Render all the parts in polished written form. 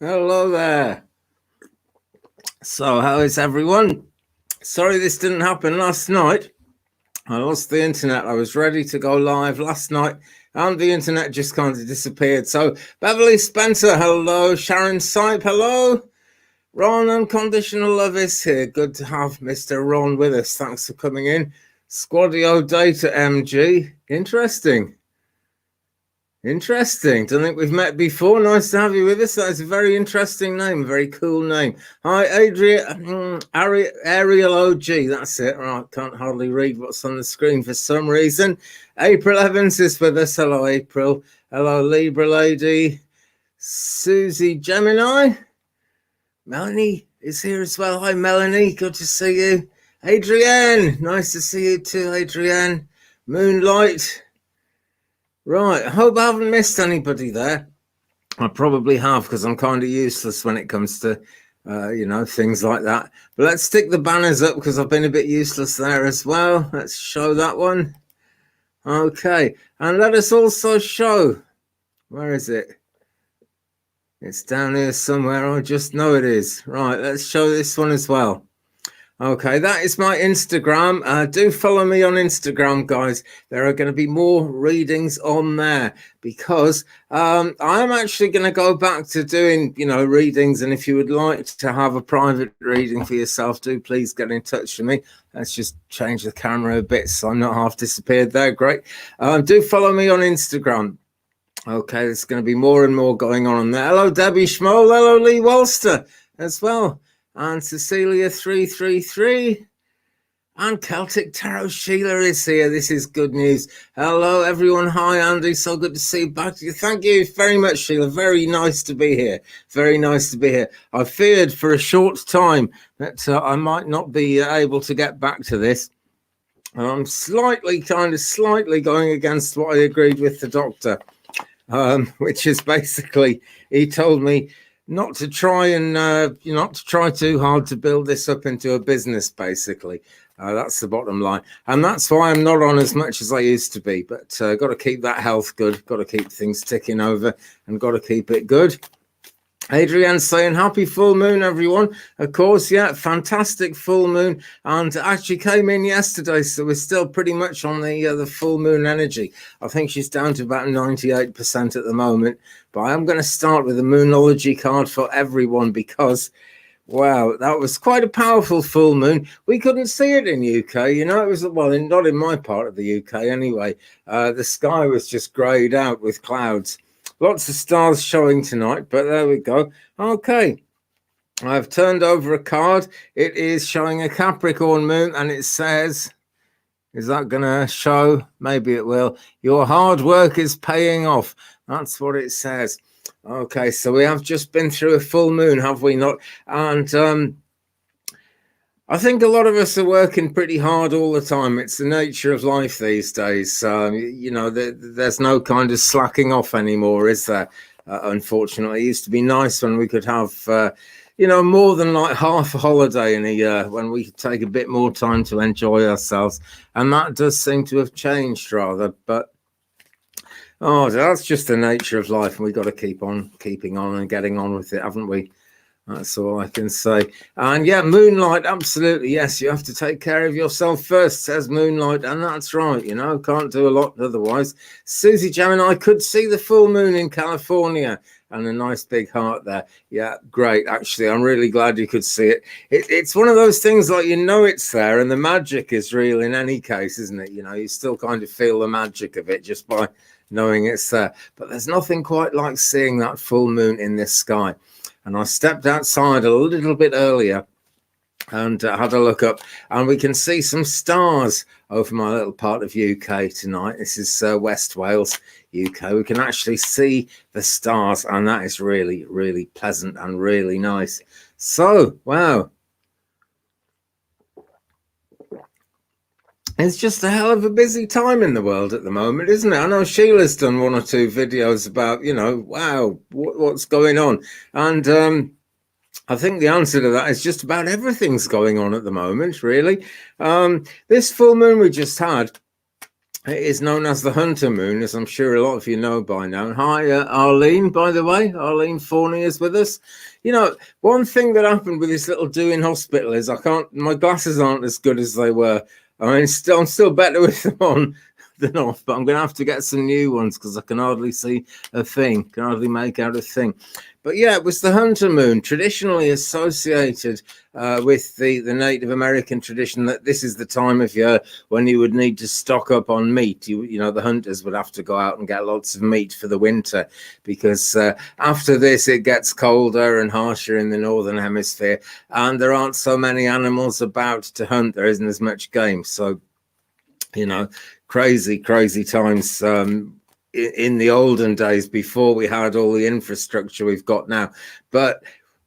Hello there. So, how is everyone? Sorry this didn't happen last night. I lost the internet. I was ready to go live last night and the internet just kind of disappeared. So, Beverly Spencer, hello. Sharon Sipe, hello. Ron, Unconditional Love is here. Good to have Mr. Ron with us. Thanks for coming in. Squadio Data MG. Interesting. Interesting. Don't think we've met before. Nice to have you with us. That's a very interesting name, very cool name. Hi, Adrian. Ariel OG. That's it. Right. Can't hardly read what's on the screen for some reason. April Evans is with us. Hello, April. Hello, Libra Lady. Suzy Gemini. Melanie is here as well. Hi, Melanie. Good to see you. Adrienne. Nice to see you too, Adrienne. Moonlight. Right, I hope I haven't missed anybody there. I probably have because I'm kind of useless when it comes to, things like that. But let's stick the banners up because I've been a bit useless there as well. Let's show that one. Okay, and let us also show, where is it? It's down here somewhere. I just know it is. Right, let's show this one as well. Okay, that is my Instagram. Do follow me on Instagram, guys. There are going to be more readings on there because I'm actually going to go back to doing, readings. And if you would like to have a private reading for yourself, do please get in touch with me. Let's just change the camera a bit so I'm not half disappeared there. Great. Do follow me on Instagram. Okay, there's going to be more and more going on there. Hello, Debbie Schmoll. Hello, Lee Walster as well. And Cecilia 333 and Celtic Tarot Sheila is here. This is good news. Hello everyone. Hi Andy, so good to see you back. Thank you very much, Sheila. Very nice to be here. Very nice to be here. I feared for a short time that I might not be able to get back to this. I'm slightly going against what I agreed with the doctor, which is basically he told me not to try too hard to build this up into a business, basically. That's the bottom line. And that's why I'm not on as much as I used to be. But got to keep that health good. Got to keep things ticking over and got to keep it good. Adrienne saying happy full moon, everyone. Of course, yeah, fantastic full moon. And actually came in yesterday, so we're still pretty much on the full moon energy. I think she's down to about 98% at the moment. But I am going to start with a Moonology card for everyone because, wow, that was quite a powerful full moon. We couldn't see it in UK, it was, not in my part of the UK anyway. The sky was just greyed out with clouds. Lots of stars showing tonight, but there we go. Okay, I've turned over a card. It is showing a Capricorn moon, and it says, is that going to show? Maybe it will. Your hard work is paying off. That's what it says. Okay, so we have just been through a full moon, have we not? And I think a lot of us are working pretty hard all the time. It's the nature of life these days. There's no kind of slacking off anymore, is there? Unfortunately, it used to be nice when we could have, more than like half a holiday in a year, when we could take a bit more time to enjoy ourselves. And that does seem to have changed rather. But, that's just the nature of life. And we've got to keep on keeping on and getting on with it, haven't we? That's all I can say. And yeah, Moonlight, absolutely. Yes, you have to take care of yourself first, says Moonlight. And that's right, can't do a lot otherwise. Suzy Gemini could see the full moon in California and a nice big heart there. Yeah, great. Actually, I'm really glad you could see it. It's one of those things like, it's there and the magic is real in any case, isn't it? You still kind of feel the magic of it just by knowing it's there. But there's nothing quite like seeing that full moon in this sky. And I stepped outside a little bit earlier and had a look up, and we can see some stars over my little part of UK tonight. This is West Wales, UK. We can actually see the stars, and that is really, really pleasant and really nice. So, wow. It's just a hell of a busy time in the world at the moment, isn't it? I know Sheila's done one or two videos about, wow, what's going on. And I think the answer to that is just about everything's going on at the moment, really. This full moon we just had, It is known as the Hunter Moon, as I'm sure a lot of you know by now. Hi, Arlene, by the way. Arlene Forney is with us. You know, one thing that happened with this little doing hospital is my glasses aren't as good as they were. I mean, I'm still better with them on than off, but I'm going to have to get some new ones because I can hardly see a thing, can hardly make out a thing. But yeah, it was the Hunter Moon, traditionally associated with the Native American tradition that this is the time of year when you would need to stock up on meat. You know, the hunters would have to go out and get lots of meat for the winter because after this, it gets colder and harsher in the northern hemisphere, and there aren't so many animals about to hunt. There isn't as much game. So, you know, crazy times in the olden days before we had all the infrastructure we've got now. But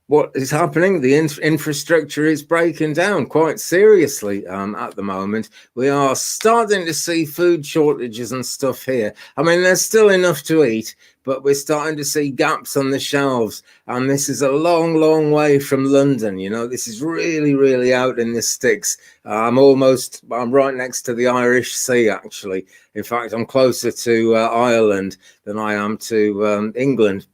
what is happening? The infrastructure is breaking down quite seriously at the moment. We are starting to see food shortages and stuff here. I mean, there's still enough to eat, but we're starting to see gaps on the shelves. And this is a long way from London. You know, this is really out in the sticks. I'm right next to the Irish Sea, actually. In fact, I'm closer to Ireland than I am to England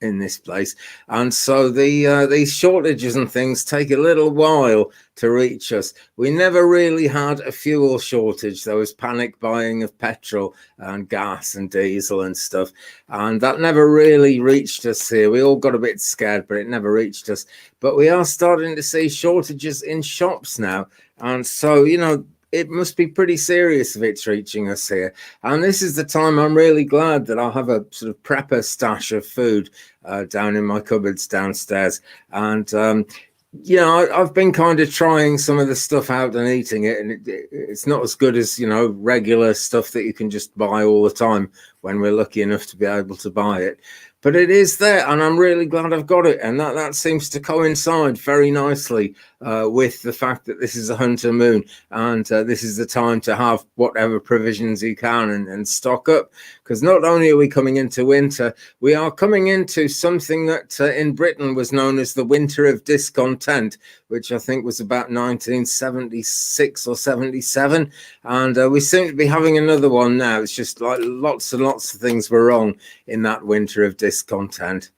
in this place, and so these shortages and things take a little while to reach us. We never really had a fuel shortage. There was panic buying of petrol and gas and diesel and stuff, and that never really reached us here. We all got a bit scared, but it never reached us. But we are starting to see shortages in shops now, and so, you know, it must be pretty serious if it's reaching us here. And this is the time I'm really glad that I'll have a sort of prepper stash of food down in my cupboards downstairs. And, you know, I've been kind of trying some of the stuff out and eating it. And it's not as good as, you know, regular stuff that you can just buy all the time when we're lucky enough to be able to buy it. But it is there, and I'm really glad I've got it. And that seems to coincide very nicely with the fact that this is a Hunter Moon, and this is the time to have whatever provisions you can and stock up. Because not only are we coming into winter, we are coming into something that in Britain was known as the Winter of Discontent, which I think was about 1976 or 77. And we seem to be having another one now. It's just like lots and lots of things were wrong in that Winter of Discontent.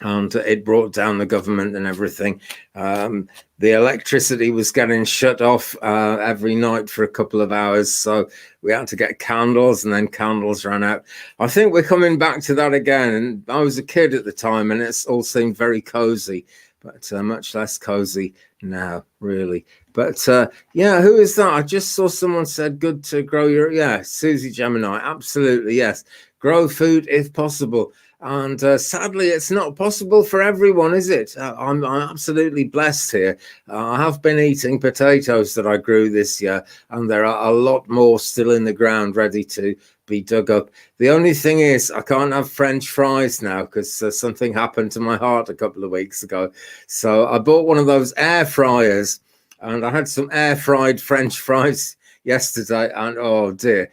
And it brought down the government and everything. The electricity was getting shut off every night for a couple of hours. So we had to get candles, and then candles ran out. I think we're coming back to that again. And I was a kid at the time, and it all seemed very cozy, but much less cozy now, really. But yeah, who is that? I just saw someone said good to grow your, yeah, Suzy Gemini. Absolutely, yes. Grow food if possible. And sadly, it's not possible for everyone, is it? I'm absolutely blessed here. I have been eating potatoes that I grew this year, and there are a lot more still in the ground ready to be dug up. The only thing is I can't have French fries now because something happened to my heart a couple of weeks ago. So I bought one of those air fryers, and I had some air fried French fries yesterday, and oh dear,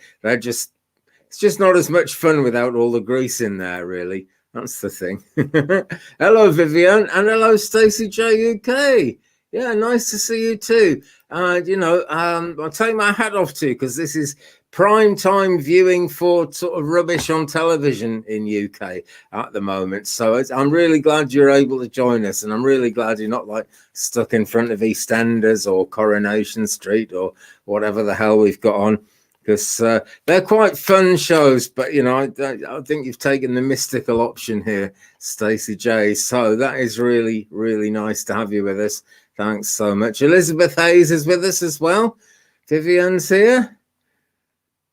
it's just not as much fun without all the grease in there, really. That's the thing. Hello, Vivian, and hello, Stacey J UK. Yeah, nice to see you too. You know, I'll take my hat off to you because this is prime time viewing for sort of rubbish on television in UK at the moment. So I'm really glad you're able to join us, and I'm really glad you're not like stuck in front of EastEnders or Coronation Street or whatever the hell we've got on. Because they're quite fun shows, but, you know, I think you've taken the mystical option here, Stacey J. So that is really nice to have you with us. Thanks so much. Elizabeth Hayes is with us as well. Vivian's here.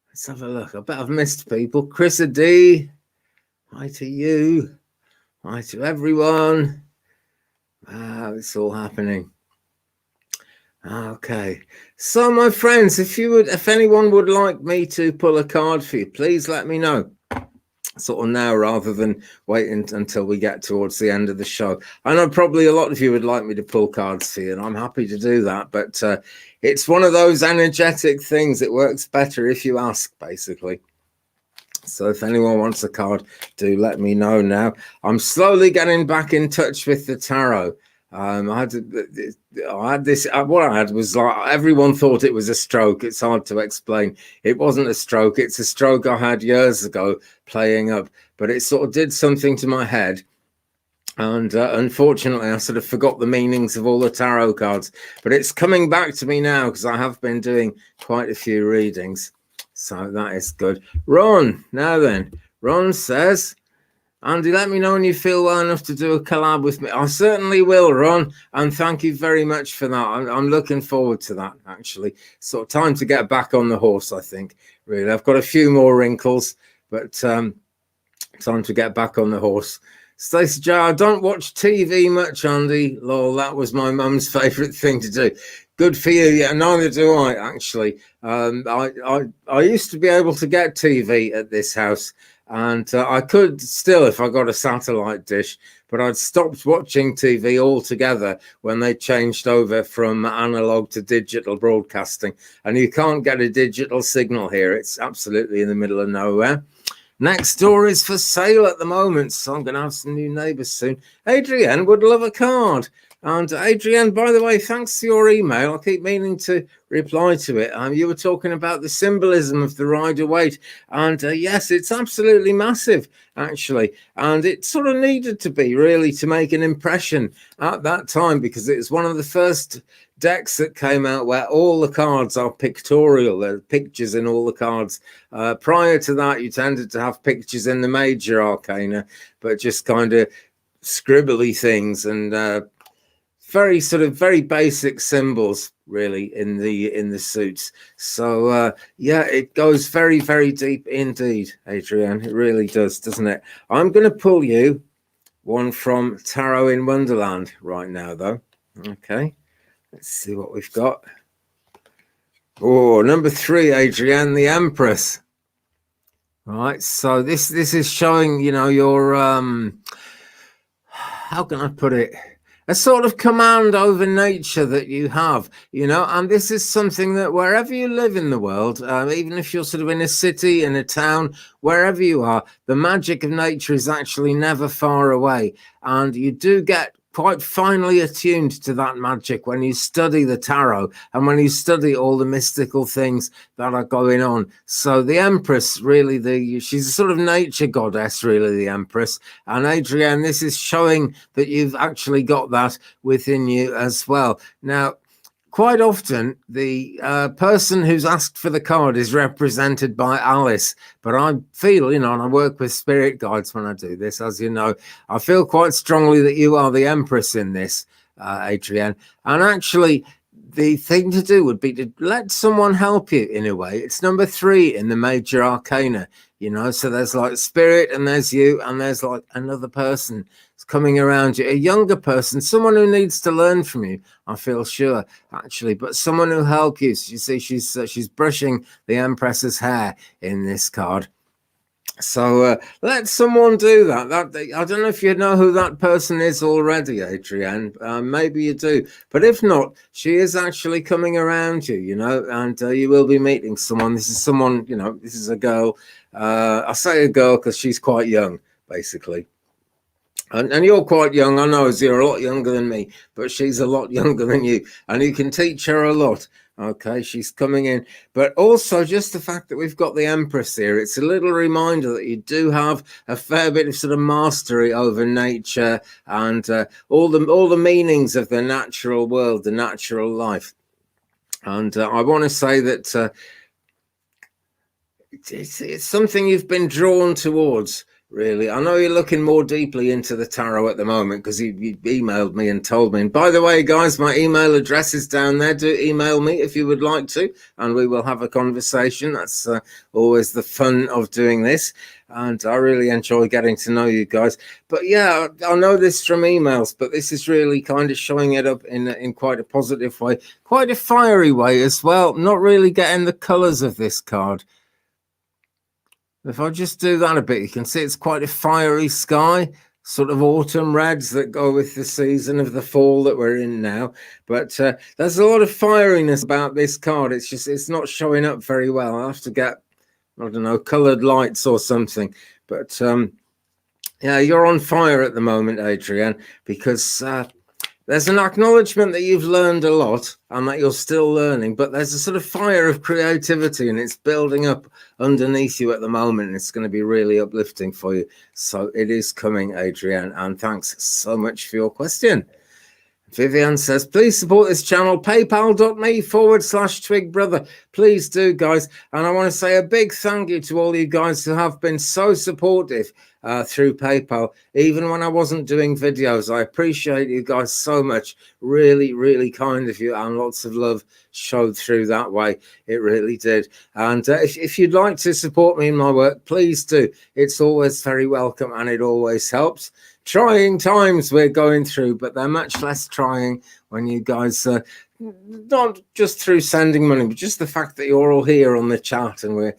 Let's have a look. I bet I've missed people. Chrissa D. Hi to you. Hi to everyone. Wow, it's all happening. Okay, so my friends, if anyone would like me to pull a card for you, please let me know. Sort of now rather than waiting until we get towards the end of the show. I know probably a lot of you would like me to pull cards for you, and I'm happy to do that, but it's one of those energetic things. It works better if you ask, basically. So if anyone wants a card, do let me know now. I'm slowly getting back in touch with the tarot. I had this. What I had was like everyone thought it was a stroke. It's hard to explain. It wasn't a stroke. It's a stroke I had years ago playing up, but it sort of did something to my head. And unfortunately, I sort of forgot the meanings of all the tarot cards. But it's coming back to me now because I have been doing quite a few readings. So that is good. Ron, now then. Ron says, Andy, let me know when you feel well enough to do a collab with me. I certainly will, Ron. And thank you very much for that. I'm looking forward to that, actually. Sort of time to get back on the horse, I think, really. I've got a few more wrinkles, but time to get back on the horse. Stacey J, I don't watch TV much, Andy. Lol, that was my mum's favourite thing to do. Good for you. Yeah, neither do I, actually. I used to be able to get TV at this house, and I could still if I got a satellite dish, but I'd stopped watching TV altogether when they changed over from analog to digital broadcasting. And you can't get a digital signal here. It's absolutely in the middle of nowhere. Next door is for sale at the moment, so I'm going to have some new neighbours soon. Adrienne would love a card. And Adrienne, by the way, thanks for your email. I keep meaning to reply to it. You were talking about the symbolism of the Rider-Waite. And yes, it's absolutely massive, actually. And it sort of needed to be, really, to make an impression at that time, because it was one of the first decks that came out where all the cards are pictorial. There are pictures in all the cards. Prior to that, you tended to have pictures in the major arcana, but just kind of scribbly things and very basic symbols, really, in the suits. So yeah, it goes very, very deep indeed, Adrienne. It really does, doesn't it? I'm going to pull you one from Tarot in Wonderland right now, though. Okay. Let's see what we've got. Oh, number 3, Adrienne, the Empress. Right, so this is showing, you know, your how can I put it? A sort of command over nature that you have, you know, and this is something that wherever you live in the world, even if you're sort of in a city, in a town, wherever you are, the magic of nature is actually never far away. And you do get quite finely attuned to that magic when you study the tarot and when you study all the mystical things that are going on. So the Empress, really, she's a sort of nature goddess, really, the Empress. And Adrienne, this is showing that you've actually got that within you as well. Now, quite often, the person who's asked for the card is represented by Alice. But I feel, you know, and I work with spirit guides when I do this, as you know, I feel quite strongly that you are the Empress in this, Adrienne. And actually, the thing to do would be to let someone help you in a way. It's number 3 in the major arcana, you know, so there's like spirit and there's you and there's like another person coming around you, a younger person, someone who needs to learn from you, I feel sure, actually, but someone who help you. So you see, she's brushing the Empress's hair in this card. So let someone do that. I don't know if you know who that person is already, Adrienne. Maybe you do. But if not, she is actually coming around you, you know, and you will be meeting someone. This is someone, you know, this is a girl. I say a girl because she's quite young, basically. And you're quite young, I know, you're a lot younger than me, but she's a lot younger than you, and you can teach her a lot. Okay, she's coming in. But also just the fact that we've got the Empress here, it's a little reminder that you do have a fair bit of sort of mastery over nature and all the meanings of the natural world, the natural life. And I want to say that it's something you've been drawn towards. Really, I know you're looking more deeply into the tarot at the moment because you emailed me and told me. And by the way, guys, my email address is down there. Do email me if you would like to, and we will have a conversation. That's always the fun of doing this, and I really enjoy getting to know you guys. But yeah, I know this from emails, but this is really kind of showing it up in quite a positive way, quite a fiery way as well. Not really getting the colours of this card. If I just do that a bit, you can see it's quite a fiery sky, sort of autumn reds that go with the season of the fall that we're in now. But there's a lot of fieriness about this card. It's not showing up very well. I'll have to get, I don't know, coloured lights or something. But yeah, you're on fire at the moment, Adrienne, because There's an acknowledgement that you've learned a lot and that you're still learning, but there's a sort of fire of creativity and it's building up underneath you at the moment. And it's going to be really uplifting for you. So it is coming, Adrienne. And thanks so much for your question. Vivian says, please support this channel, paypal.me/twigbrother. Please do, guys. And I want to say a big thank you to all you guys who have been so supportive through PayPal, even when I wasn't doing videos. I appreciate you guys so much. Really, really kind of you, and lots of love showed through that way. It really did. And if you'd like to support me in my work, please do. It's always very welcome and it always helps. Trying times we're going through, but they're much less trying when you guys not just through sending money, but just the fact that you're all here on the chat and we're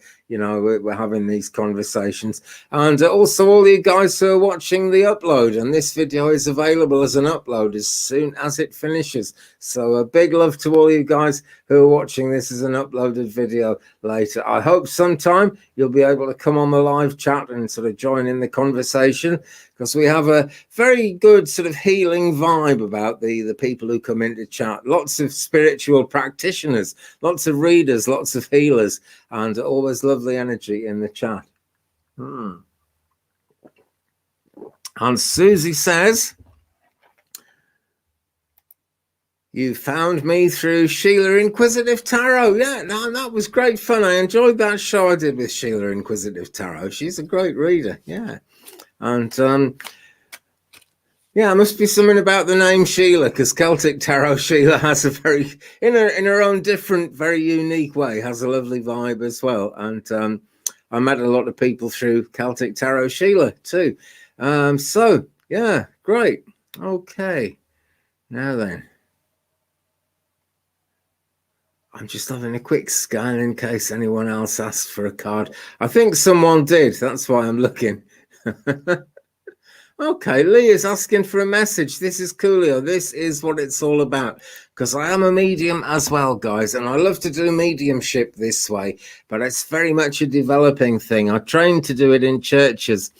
having these conversations. And also all you guys who are watching the upload, and this video is available as an upload as soon as it finishes. So a big love to all you guys who are watching this as an uploaded video later. I hope sometime you'll be able to come on the live chat and sort of join in the conversation, because we have a very good sort of healing vibe about the people who come into chat. Lots of spiritual practitioners, lots of readers, lots of healers, and always lovely energy in the chat. And Susie says, you found me through Sheila Inquisitive Tarot. Yeah, no, that was great fun. I enjoyed that show I did with Sheila Inquisitive Tarot. She's a great reader. Yeah. And yeah, it must be something about the name Sheila, because Celtic Tarot Sheila has a very, in her own different, very unique way, has a lovely vibe as well. And I met a lot of people through Celtic Tarot Sheila too. So yeah, great. Okay, now then, I'm just having a quick scan in case anyone else asked for a card. I think someone did. That's why I'm looking. Okay, Lee is asking for a message. This is coolio. This is what it's all about, because I am a medium as well, guys, and I love to do mediumship this way, but it's very much a developing thing. I trained to do it in churches,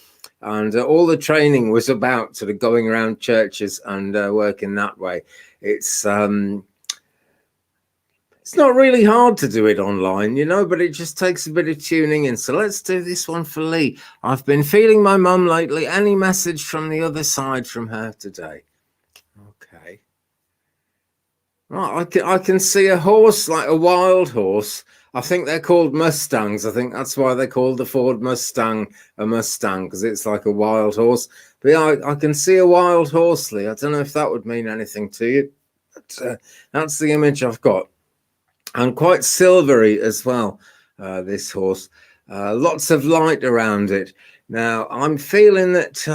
and all the training was about sort of going around churches and working that way. It's not really hard to do it online, but it just takes a bit of tuning in. So let's do this one for Lee. I've been feeling my mum lately. Any message from the other side from her today? Okay. Right, I can see a horse, like a wild horse. I think they're called Mustangs. I think that's why they call the Ford Mustang a Mustang, because it's like a wild horse. But yeah, I can see a wild horse, Lee. I don't know if that would mean anything to you, but that's the image I've got. And quite silvery as well, this horse. Lots of light around it. Now, I'm feeling that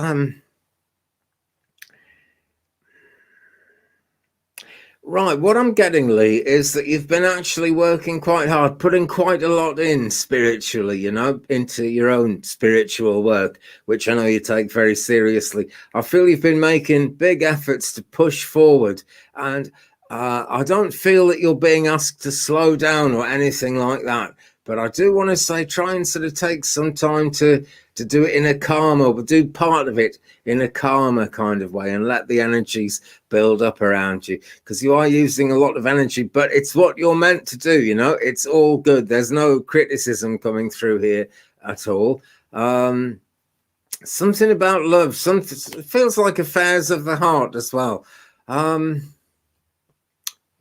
right, what I'm getting, Lee, is that you've been actually working quite hard, putting quite a lot in spiritually, into your own spiritual work, which I know you take very seriously. I feel you've been making big efforts to push forward, and I don't feel that you're being asked to slow down or anything like that. But I do want to say, try and sort of take some time to do it in a calmer, but do part of it in a calmer kind of way and let the energies build up around you, because you are using a lot of energy, but it's what you're meant to do. It's all good. There's no criticism coming through here at all. Something about love, it feels like affairs of the heart as well.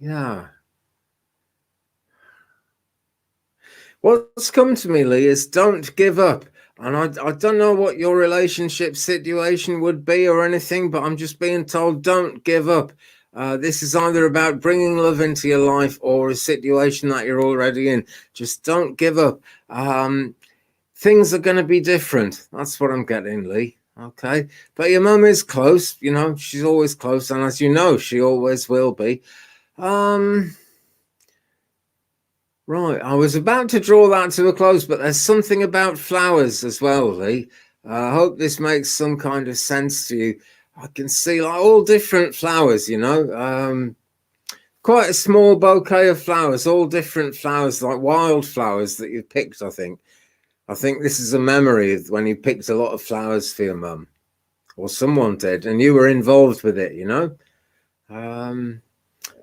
Yeah. What's come to me, Lee, is don't give up. And I don't know what your relationship situation would be or anything, but I'm just being told don't give up. This is either about bringing love into your life or a situation that you're already in. Just don't give up. Things are going to be different. That's what I'm getting, Lee. Okay. But your mum is close. She's always close. And as you know, she always will be. Right, I was about to draw that to a close, but there's something about flowers as well, Lee. I hope this makes some kind of sense to you. I can see like all different flowers, quite a small bouquet of flowers, all different flowers, like wild flowers that you picked, I think. I think this is a memory of when you picked a lot of flowers for your mum, or someone did, and you were involved with it,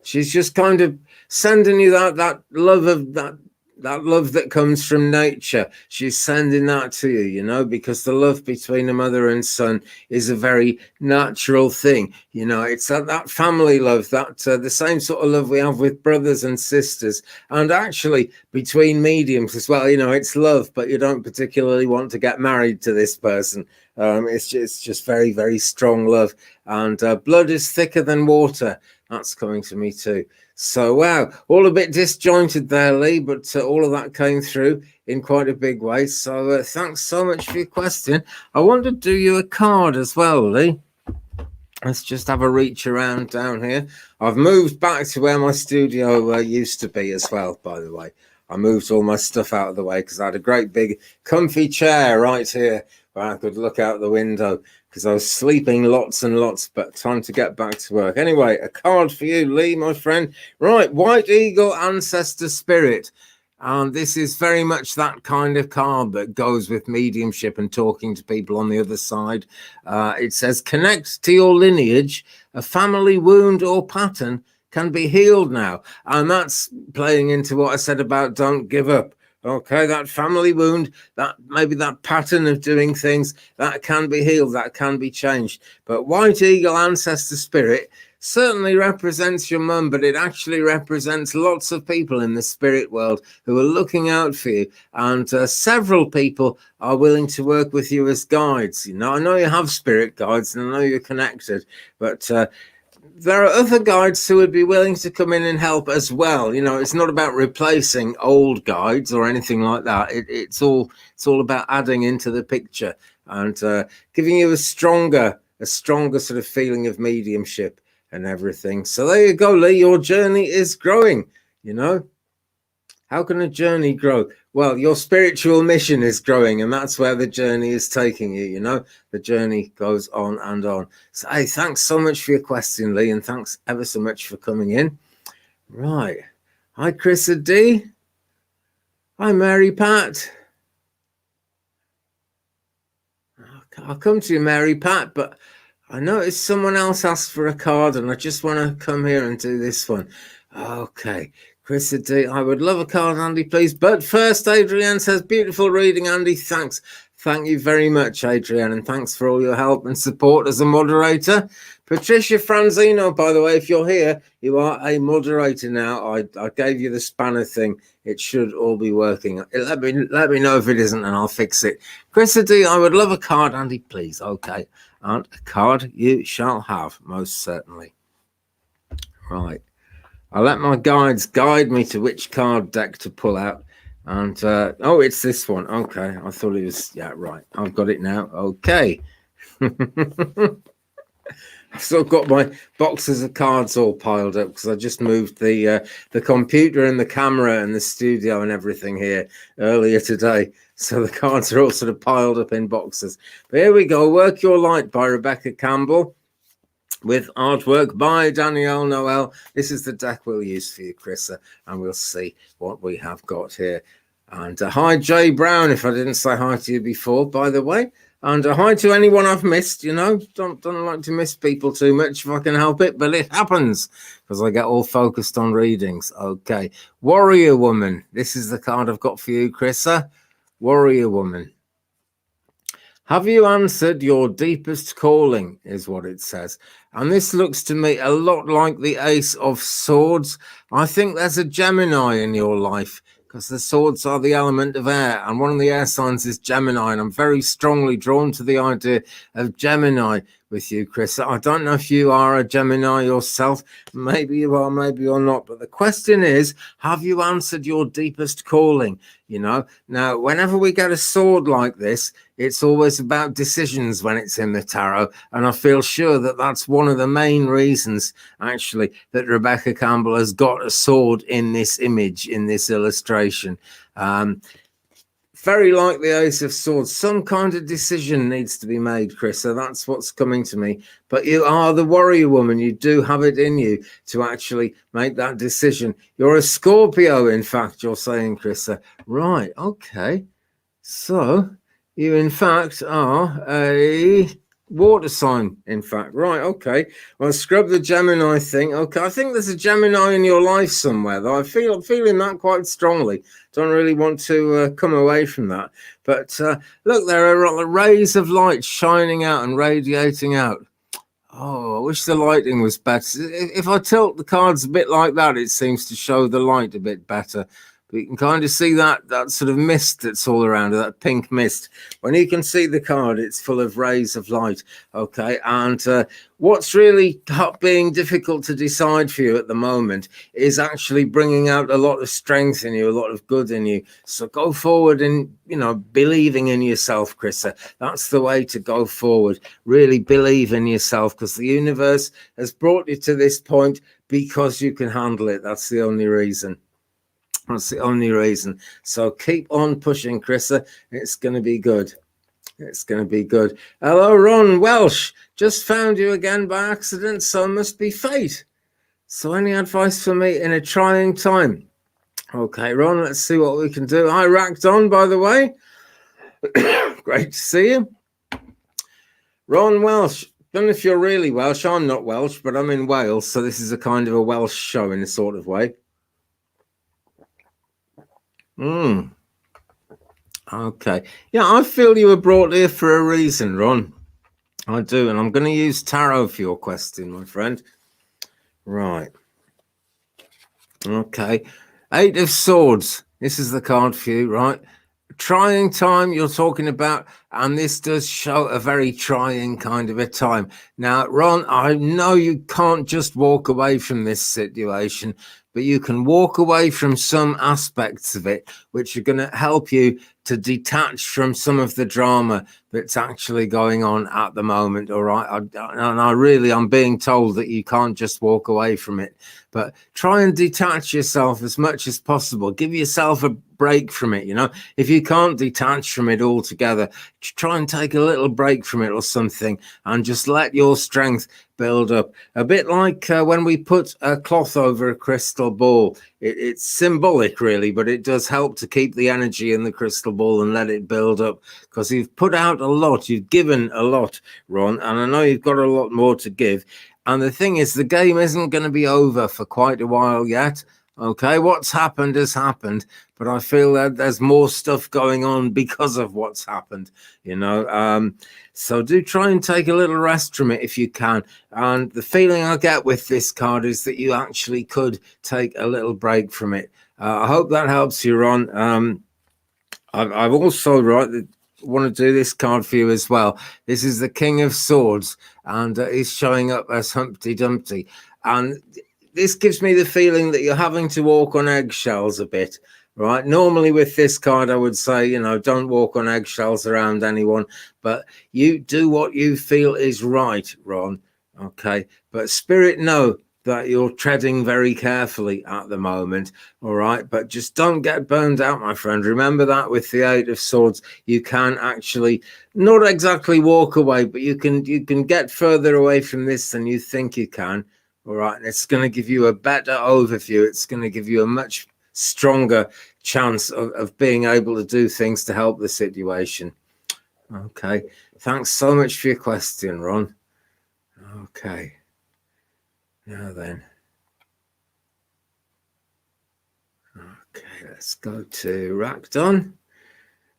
She's just kind of sending you that love of that love that comes from nature. She's sending that to you, you know, because the love between a mother and son is a very natural thing. You know, it's that family love, that the same sort of love we have with brothers and sisters, and actually between mediums as well. You know, it's love, but you don't particularly want to get married to this person. It's just very, very strong love, and blood is thicker than water. That's coming to me too. So, wow, all a bit disjointed there, Lee, but all of that came through in quite a big way. So thanks so much for your question. I want to do you a card as well, Lee. Let's just have a reach around down here. I've moved back to where my studio used to be as well, by the way. I moved all my stuff out of the way because I had a great big comfy chair right here where I could look out the window because I was sleeping lots and lots, but time to get back to work. Anyway, a card for you, Lee, my friend. Right, White Eagle Ancestor Spirit. And this is very much that kind of card that goes with mediumship and talking to people on the other side. It says, connect to your lineage. A family wound or pattern can be healed now. And that's playing into what I said about don't give up. Okay, that family wound, that maybe that pattern of doing things, that can be healed, that can be changed. But White Eagle Ancestor Spirit certainly represents your mum, but it actually represents lots of people in the spirit world who are looking out for you. And several people are willing to work with you as guides. You know, I know you have spirit guides and I know you're connected, but there are other guides who would be willing to come in and help as well. You know, it's not about replacing old guides or anything like that. It's all about adding into the picture and giving you a stronger sort of feeling of mediumship and everything. So there you go, Lee. Your journey is growing. You know, how can a journey grow? Well, your spiritual mission is growing, and that's where the journey is taking you. You know, the journey goes on and on. So, hey, thanks so much for your question, Lee, and thanks ever so much for coming in. Right. Hi, Chrissa D. Hi, Mary Pat. I'll come to you, Mary Pat, but I noticed someone else asked for a card, and I just want to come here and do this one. Okay. Chrissa D, I would love a card, Andy, please. But first, Adrienne says, beautiful reading, Andy. Thanks. Thank you very much, Adrienne, and thanks for all your help and support as a moderator. Patricia Franzino, by the way, if you're here, you are a moderator now. I gave you the spanner thing. It should all be working. Let me know if it isn't, and I'll fix it. Chrissa D, I would love a card, Andy, please. Okay, and a card you shall have, most certainly. Right. I'll let my guides guide me to which card deck to pull out. And, oh, it's this one. Okay. I thought it was, yeah, right. I've got it now. Okay. I've still got my boxes of cards all piled up because I just moved the computer and the camera and the studio and everything here earlier today. So the cards are all sort of piled up in boxes. But here we go. Work Your Light by Rebecca Campbell, with artwork by Danielle Noel. This is the deck we'll use for you, Chrissa, and we'll see what we have got here. And hi, Jay Brown, if I didn't say hi to you before, by the way. And hi to anyone I've missed, you know. Don't like to miss people too much if I can help it, but it happens because I get all focused on readings. Okay, Warrior Woman. This is the card I've got for you, Chrissa. Warrior Woman. Have you answered your deepest calling, is what it says. And this looks to me a lot like the Ace of Swords. I think there's a Gemini in your life because the swords are the element of air. And one of the air signs is Gemini. And I'm very strongly drawn to the idea of Gemini with you, Chris. I don't know if you are a Gemini yourself. Maybe you are, maybe you're not. But the question is, have you answered your deepest calling? You know, now, whenever we get a sword like this, it's always about decisions when it's in the tarot. And I feel sure that that's one of the main reasons, actually, that Rebecca Campbell has got a sword in this image, in this illustration. Very like the Ace of Swords. Some kind of decision needs to be made, Chris. So that's what's coming to me. But you are the warrior woman. You do have it in you to actually make that decision. You're a Scorpio, in fact, you're saying, Chris. Right, okay. So you, in fact, are a Water sign, in fact. Right, okay. Well, scrub the Gemini thing. Okay, I think there's a Gemini in your life somewhere, though. I'm feeling that quite strongly. Don't really want to come away from that. But look, there are rays of light shining out and radiating out. Oh, I wish the lighting was better. If I tilt the cards a bit like that, it seems to show the light a bit better. But you can kind of see that sort of mist that's all around it, that pink mist. When you can see the card, it's full of rays of light. Okay, and what's really being difficult to decide for you at the moment is actually bringing out a lot of strength in you, a lot of good in you. So go forward and, you know, believing in yourself, Chrissa. That's the way to go forward. Really believe in yourself, because the universe has brought you to this point because you can handle it. That's the only reason. That's the only reason. So keep on pushing, Chrissa. It's going to be good. It's going to be good. Hello, Ron Welsh. Just found you again by accident, so must be fate. So any advice for me in a trying time? Okay, Ron, let's see what we can do. Hi, Racked On, by the way. Great to see you. Ron Welsh. Don't know if you're really Welsh. I'm not Welsh, but I'm in Wales, so this is a kind of a Welsh show in a sort of way. Okay. Yeah, I feel you were brought here for a reason, Ron. I do, and I'm going to use tarot for your question, my friend. Right. Okay. 8 of Swords. This is the card for you, right? Trying time you're talking about, and this does show a very trying kind of a time. Now, Ron, I know you can't just walk away from this situation, but you can walk away from some aspects of it, which are going to help you to detach from some of the drama that's actually going on at the moment. All right. I'm being told that you can't just walk away from it, but try and detach yourself as much as possible. Give yourself a break from it. You know, if you can't detach from it altogether, try and take a little break from it or something, and just let your strength build up. A bit like when we put a cloth over a crystal ball. It's symbolic, really, but it does help to keep the energy in the crystal ball and let it build up, because you've put out a lot, you've given a lot, Ron, and I know you've got a lot more to give. And the thing is, the game isn't going to be over for quite a while yet. Okay, what's happened has happened, but I feel that there's more stuff going on because of what's happened, you know. So do try and take a little rest from it if you can. And the feeling I get with this card is that you actually could take a little break from it. I hope that helps you, Ron. I've also, want to do this card for you as well. This is the King of Swords, and he's showing up as Humpty Dumpty. And this gives me the feeling that you're having to walk on eggshells a bit, right? Normally with this card, I would say, you know, don't walk on eggshells around anyone, but you do what you feel is right, Ron. Okay. But Spirit, know that you're treading very carefully at the moment. All right. But just don't get burned out, my friend. Remember that with the 8 of Swords, you can actually not exactly walk away, but you can get further away from this than you think you can. All right, and it's going to give you a better overview. It's going to give you a much stronger chance of being able to do things to help the situation. Okay, thanks so much for your question, Ron. Okay, now then. Okay, let's go to Rackdon.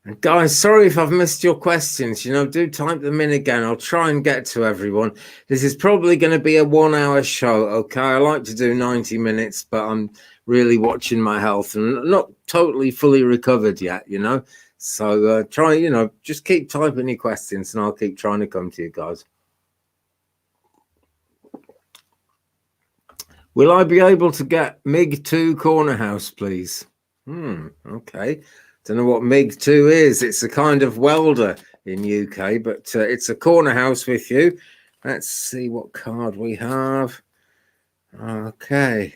And guys, sorry if I've missed your questions. You know, do type them in again. I'll try and get to everyone. This is probably going to be a 1-hour show, okay? I like to do 90 minutes, but I'm really watching my health and not totally fully recovered yet, you know? So try, you know, just keep typing your questions and I'll keep trying to come to you guys. Will I be able to get MiG-2 Corner House, please? Okay. Don't know what MiG-2 is. It's a kind of welder in UK, but it's a corner house with you. Let's see what card we have. Okay.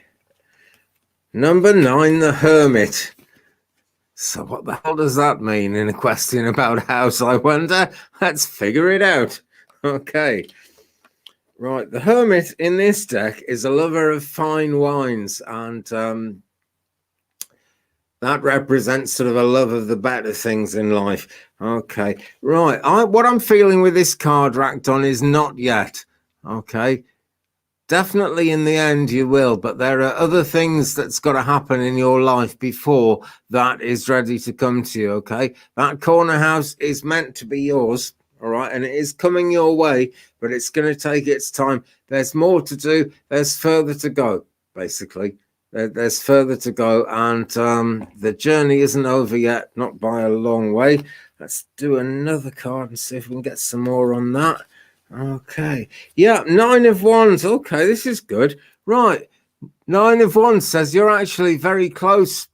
Number 9, the Hermit. So what the hell does that mean in a question about a house, I wonder? Let's figure it out. Okay. Right, the Hermit in this deck is a lover of fine wines, and That represents sort of a love of the better things in life. Okay, right. What I'm feeling with this card racked on is not yet. Okay, definitely in the end you will, but there are other things that's got to happen in your life before that is ready to come to you. Okay, that corner house is meant to be yours. All right, and it is coming your way, but it's going to take its time. There's more to do. There's further to go, basically. There's further to go, and the journey isn't over yet, not by a long way. Let's do another card and see if we can get some more on that. Okay, yeah, 9 of Wands. Okay, this is good. Right, 9 of Wands says you're actually very close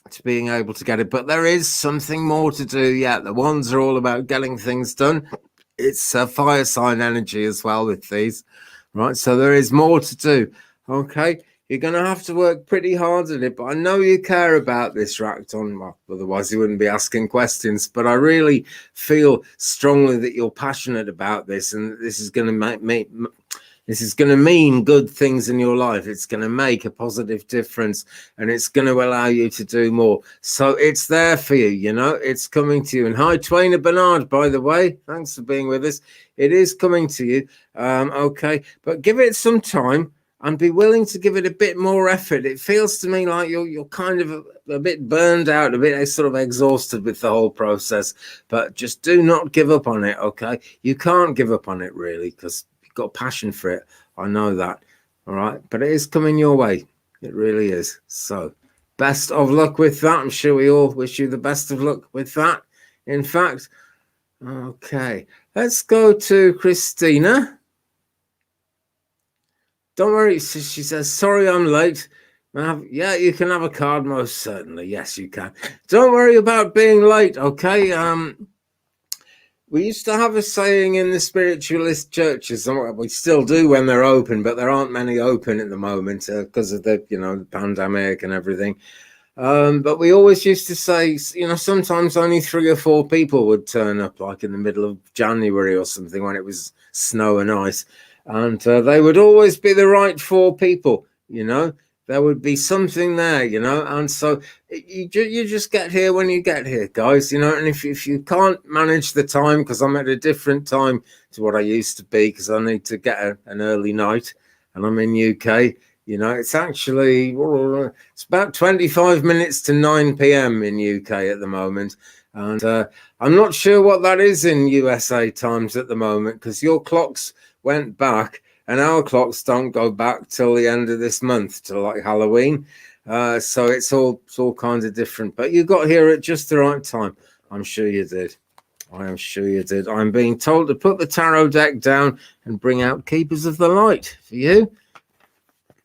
to being able to get it, but there is something more to do. Yeah, the Wands are all about getting things done. It's a fire sign energy as well with these, right? So there is more to do. Okay, you're going to have to work pretty hard at it, but I know you care about this, Racton. Well, otherwise you wouldn't be asking questions. But I really feel strongly that you're passionate about this, and this is going to this is going to mean good things in your life. It's going to make a positive difference, and it's going to allow you to do more. So it's there for you, you know, it's coming to you. And hi, Twaina Bernard, by the way. Thanks for being with us. It is coming to you. Okay, but give it some time and be willing to give it a bit more effort. It feels to me like you're kind of a bit burned out, a bit sort of exhausted with the whole process. But just do not give up on it, okay? You can't give up on it, really, because you've got passion for it. I know that, all right? But it is coming your way. It really is. So best of luck with that. I'm sure we all wish you the best of luck with that. In fact, okay, let's go to Christina. Don't worry, she says, sorry I'm late. Yeah, you can have a card, most certainly. Yes, you can. Don't worry about being late, okay? We used to have a saying in the spiritualist churches, and we still do when they're open, but there aren't many open at the moment because of the, the pandemic and everything. But we always used to say, sometimes only 3 or 4 people would turn up, like in the middle of January or something when it was snow and ice. And they would always be the right 4 people, there would be something there, and so you just get here when you get here, guys, and if you can't manage the time, because I'm at a different time to what I used to be, because I need to get an early night, and I'm in UK, it's actually, it's about 25 minutes to 9 p.m. in UK at the moment, and I'm not sure what that is in USA times at the moment, because your clocks went back, and our clocks don't go back till the end of this month, till like Halloween. So it's all kinds of different. But you got here at just the right time. I'm sure you did. I am sure you did. I'm being told to put the tarot deck down and bring out Keepers of the Light for you.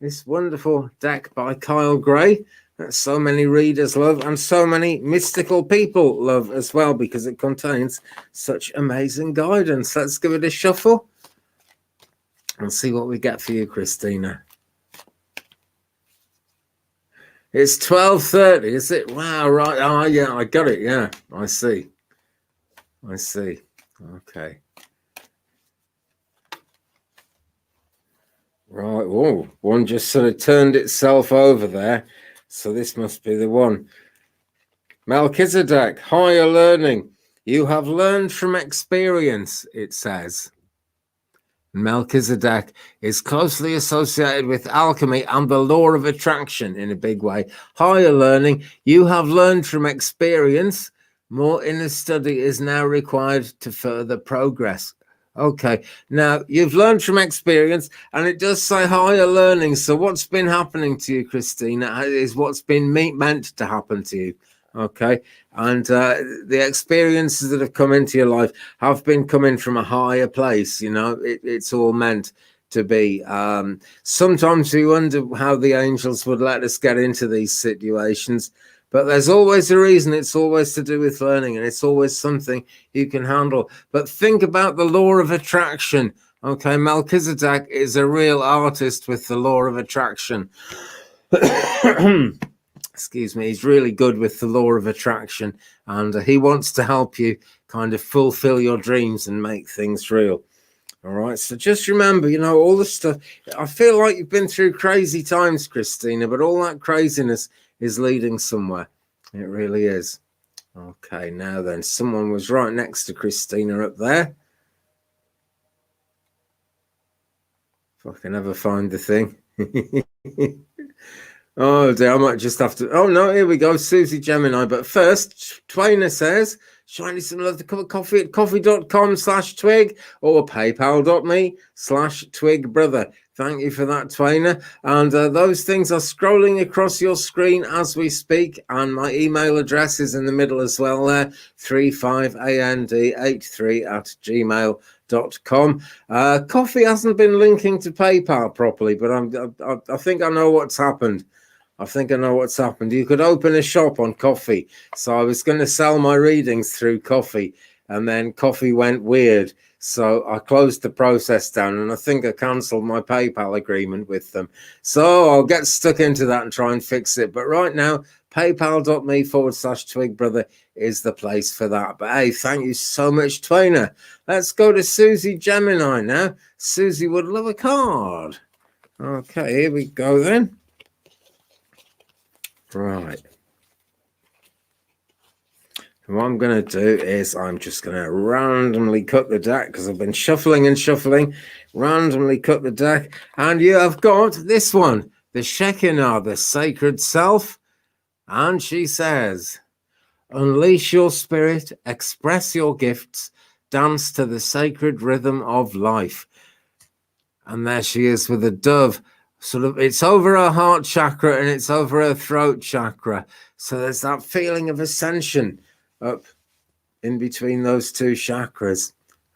This wonderful deck by Kyle Gray that so many readers love, and so many mystical people love as well, because it contains such amazing guidance. Let's give it a shuffle and see what we get for you, Christina. It's 12:30, is it? Wow, right. Oh, yeah, I got it. Yeah, I see. Okay. Right. Oh, one just sort of turned itself over there. So this must be the one. Melchizedek, higher learning. You have learned from experience, it says. Melchizedek is closely associated with alchemy and the law of attraction in a big way. Higher learning, you have learned from experience. More inner study is now required to further progress. Okay, now you've learned from experience, and it does say higher learning. So what's been happening to you, Christina, is what's been meant to happen to you. Okay, and the experiences that have come into your life have been coming from a higher place. It's all meant to be. Sometimes we wonder how the angels would let us get into these situations, but there's always a reason. It's always to do with learning, and it's always something you can handle. But think about the law of attraction. Okay, Melchizedek is a real artist with the law of attraction. Excuse me, he's really good with the law of attraction, and he wants to help you kind of fulfill your dreams and make things real. All right, so just remember, all the stuff. I feel like you've been through crazy times, Christina, but all that craziness is leading somewhere. It really is. Okay, now then, someone was right next to Christina up there. If I can ever find the thing. Oh dear, I might just have to. Oh no, here we go, Suzy Gemini. But first, Twainer says, shiny some love to cup of coffee at coffee.com/twig or paypal.me/twigbrother. Thank you for that, Twainer. And those things are scrolling across your screen as we speak. And my email address is in the middle as well there, 35and83@gmail.com. Coffee hasn't been linking to PayPal properly, but I think I know what's happened. I think I know what's happened. You could open a shop on Coffee. So I was going to sell my readings through Coffee, and then Coffee went weird. So I closed the process down, and I think I cancelled my PayPal agreement with them. So I'll get stuck into that and try and fix it. But right now, paypal.me/twigbrother is the place for that. But hey, thank you so much, Twainer. Let's go to Suzy Gemini now. Suzy would love a card. Okay, here we go then. Right. And what I'm going to do is I'm just going to randomly cut the deck because I've been shuffling and shuffling. Randomly cut the deck. And you have got this one, the Shekinah, the sacred self. And she says, unleash your spirit, express your gifts, dance to the sacred rhythm of life. And there she is with a dove. Sort of, it's over her heart chakra and it's over her throat chakra. So there's that feeling of ascension up in between those two chakras.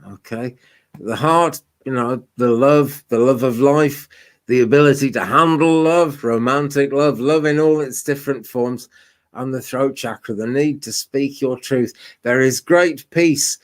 Okay. The heart, the love of life, the ability to handle love, romantic love, love in all its different forms, and the throat chakra, the need to speak your truth. There is great peace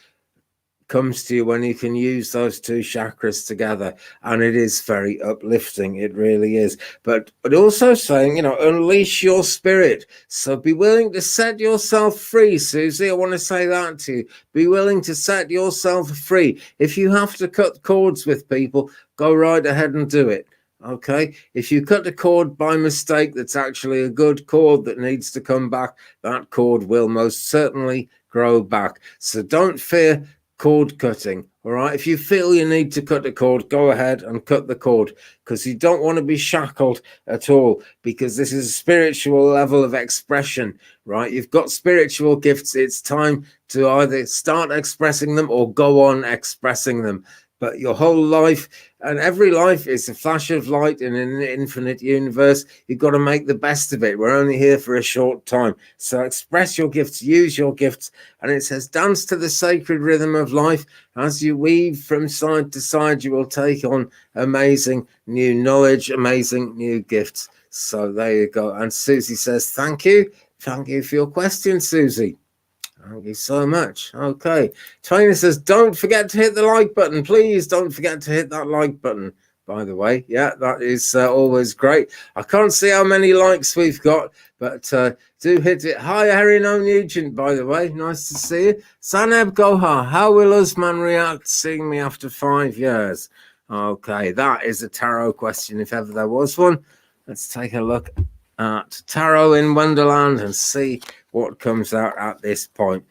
comes to you when you can use those two chakras together, and it is very uplifting. It really is. But also saying, unleash your spirit. So be willing to set yourself free, Suzy. I want to say that to you. Be willing to set yourself free. If you have to cut cords with people, go right ahead and do it. Okay, if you cut a cord by mistake that's actually a good cord that needs to come back, that cord will most certainly grow back. So don't fear cord cutting. All right, if you feel you need to cut a cord, go ahead and cut the cord, because you don't want to be shackled at all, because this is a spiritual level of expression. Right, you've got spiritual gifts. It's time to either start expressing them or go on expressing them. But your whole life, and every life is a flash of light in an infinite universe. You've got to make the best of it. We're only here for a short time. So express your gifts, use your gifts. And it says, dance to the sacred rhythm of life. As you weave from side to side, you will take on amazing new knowledge, amazing new gifts. So there you go. And Suzy says, thank you. Thank you for your question, Suzy. Thank you so much. Okay. Twainer says, don't forget to hit the like button. Please don't forget to hit that like button, by the way. Yeah, that is always great. I can't see how many likes we've got, but do hit it. Hi, Harry No Nugent, by the way. Nice to see you. Saneb Gohar, how will Usman react seeing me after 5 years? Okay, that is a tarot question if ever there was one. Let's take a look at Tarot in Wonderland and see what comes out at this point.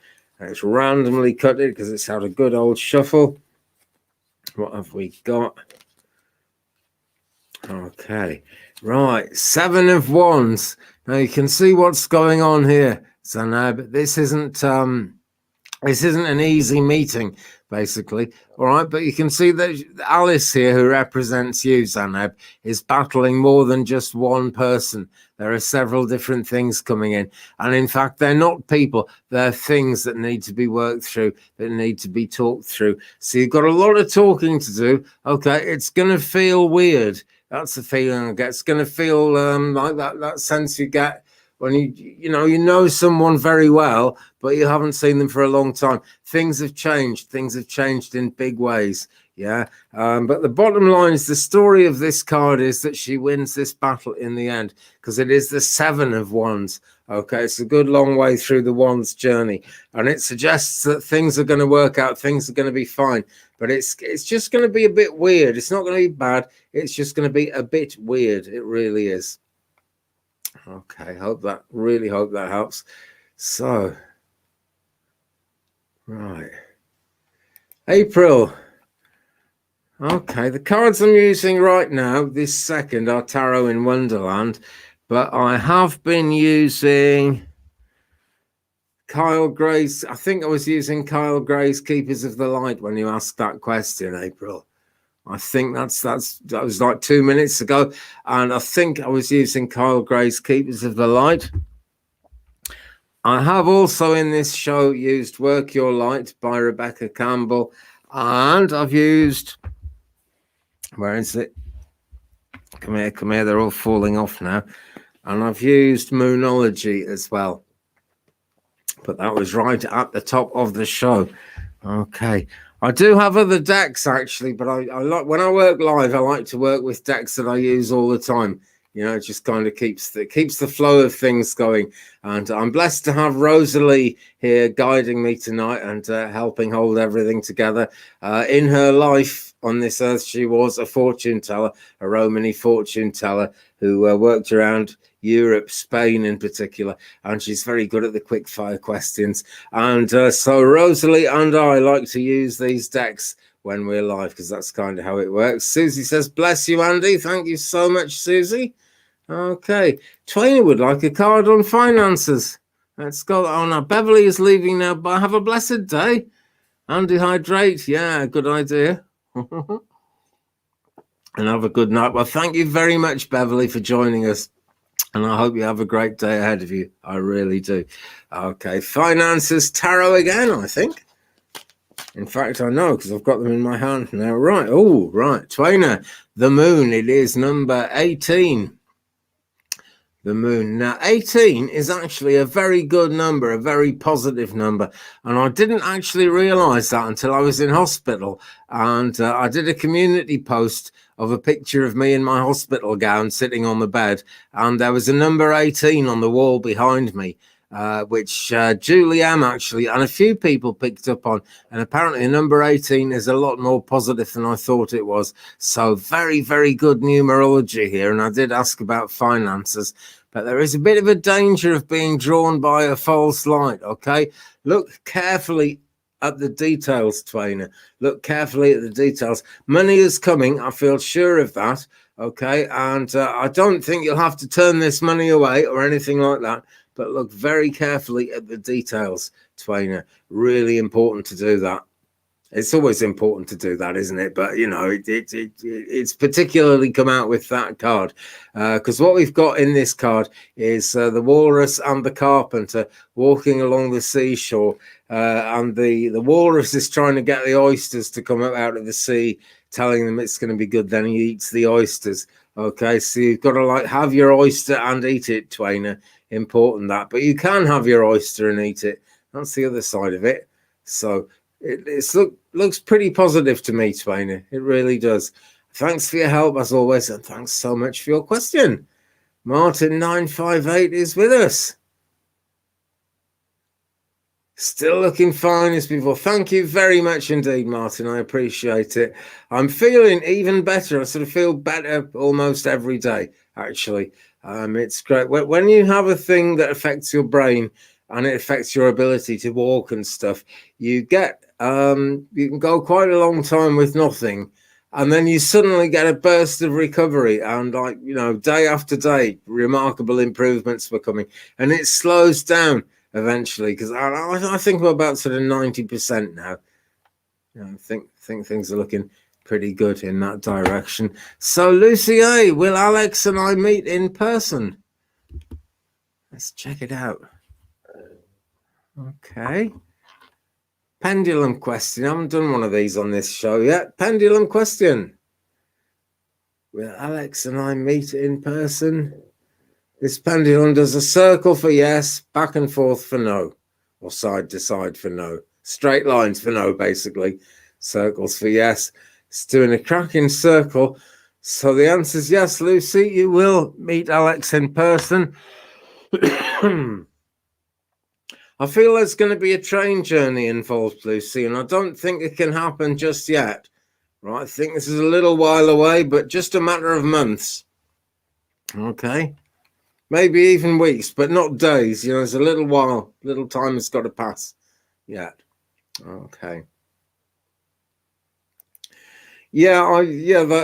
It's randomly cut it because it's had a good old shuffle. What have we got? Okay, right, 7 of Wands. Now you can see what's going on here, Zanab. This isn't an easy meeting, basically. All right, but you can see that Alice here, who represents you, Zanab, is battling more than just one person. There are several different things coming in. And in fact, they're not people. They're things that need to be worked through, that need to be talked through. So you've got a lot of talking to do. Okay, it's going to feel weird. That's the feeling I get. It's going to feel like that sense you get when you know someone very well, but you haven't seen them for a long time. Things have changed. Things have changed in big ways. Yeah. But the bottom line is the story of this card is that she wins this battle in the end, because it is the 7 of Wands. Okay. It's a good long way through the Wands journey. And it suggests that things are going to work out. Things are going to be fine. But it's just going to be a bit weird. It's not going to be bad. It's just going to be a bit weird. It really is. Okay, really hope that helps. So, right. April. Okay, the cards I'm using right now, this second, are Tarot in Wonderland, but I have been using Kyle Gray's. I think I was using Kyle Gray's Keepers of the Light when you asked that question, April. I think that was like 2 minutes ago, and I think I was using Kyle Gray's Keepers of the Light. I have also in this show used Work Your Light by Rebecca Campbell, and I've used, where is it? Come here, they're all falling off now. And I've used Moonology as well. But that was right at the top of the show. Okay. I do have other decks actually, but I like, when I work live, I like to work with decks that I use all the time. You know, it just kind of keeps the flow of things going. And I'm blessed to have Rosalie here guiding me tonight and helping hold everything together. In her life on this earth, she was a fortune teller, a Romany fortune teller who worked around Europe, Spain in particular, and she's very good at the quick fire questions. And so Rosalie and I like to use these decks when we're live because that's kind of how it works. Susie says, bless you, Andy. Thank you so much, Susie. Okay, Twainer would like a card on finances. Let's go. Oh no, Beverly is leaving now, but have a blessed day. Andy, hydrate. Yeah, good idea. And have a good night. Well, thank you very much, Beverly, for joining us. And I hope you have a great day ahead of you. I really do. Okay, finances, tarot again, I think. In fact, I know because I've got them in my hand now. Right. Oh, right. Twainer, the moon. It is number 18. The moon. Now, 18 is actually a very good number, a very positive number. And I didn't actually realize that until I was in hospital. And I did a community post of a picture of me in my hospital gown sitting on the bed. And there was a number 18 on the wall behind me, which Julie M actually and a few people picked up on. And apparently number 18 is a lot more positive than I thought it was. So very, very good numerology here. And I did ask about finances, but there is a bit of a danger of being drawn by a false light. Okay, look carefully at the details, Twainer. Look carefully at the details. Money is coming. I feel sure of that. Okay, and I don't think you'll have to turn this money away or anything like that. But look very carefully at the details, Twainer. Really important to do that. It's always important to do that, isn't it? But, you know, it's particularly come out with that card because what we've got in this card is the walrus and the carpenter walking along the seashore. And the walrus is trying to get the oysters to come up out of the sea, telling them it's going to be good. Then he eats the oysters. Okay, so you've got to like have your oyster and eat it, Twainer. Important that. But you can have your oyster and eat it. That's the other side of it. So it looks pretty positive to me, Twainer. It really does. Thanks for your help as always, and thanks so much for your question. Martin 958 is with us. Still looking fine as before. Thank you very much indeed, Martin. I appreciate it. I'm feeling even better. I sort of feel better almost every day, actually. It's great. When you have a thing that affects your brain and it affects your ability to walk and stuff, you get you can go quite a long time with nothing, and then you suddenly get a burst of recovery, and like, you know, day after day remarkable improvements were coming, and it slows down eventually because I think I'm about sort of 90% now. You know, I think things are looking pretty good in that direction. So Lucy A, will Alex and I meet in person? Let's check it out. Okay. Pendulum question. I haven't done one of these on this show yet. Pendulum question. Will Alex and I meet in person? This pendulum does a circle for yes, back and forth for no, or side to side for no. Straight lines for no, basically. Circles for yes. It's doing a cracking circle. So the answer is yes, Lucy. You will meet Alex in person. I feel there's going to be a train journey involved, Lucy, and I don't think it can happen just yet. Right? I think this is a little while away, but just a matter of months. Okay. maybe even weeks, but not days. You know, there's a little while, little time has got to pass yet. Okay. Yeah,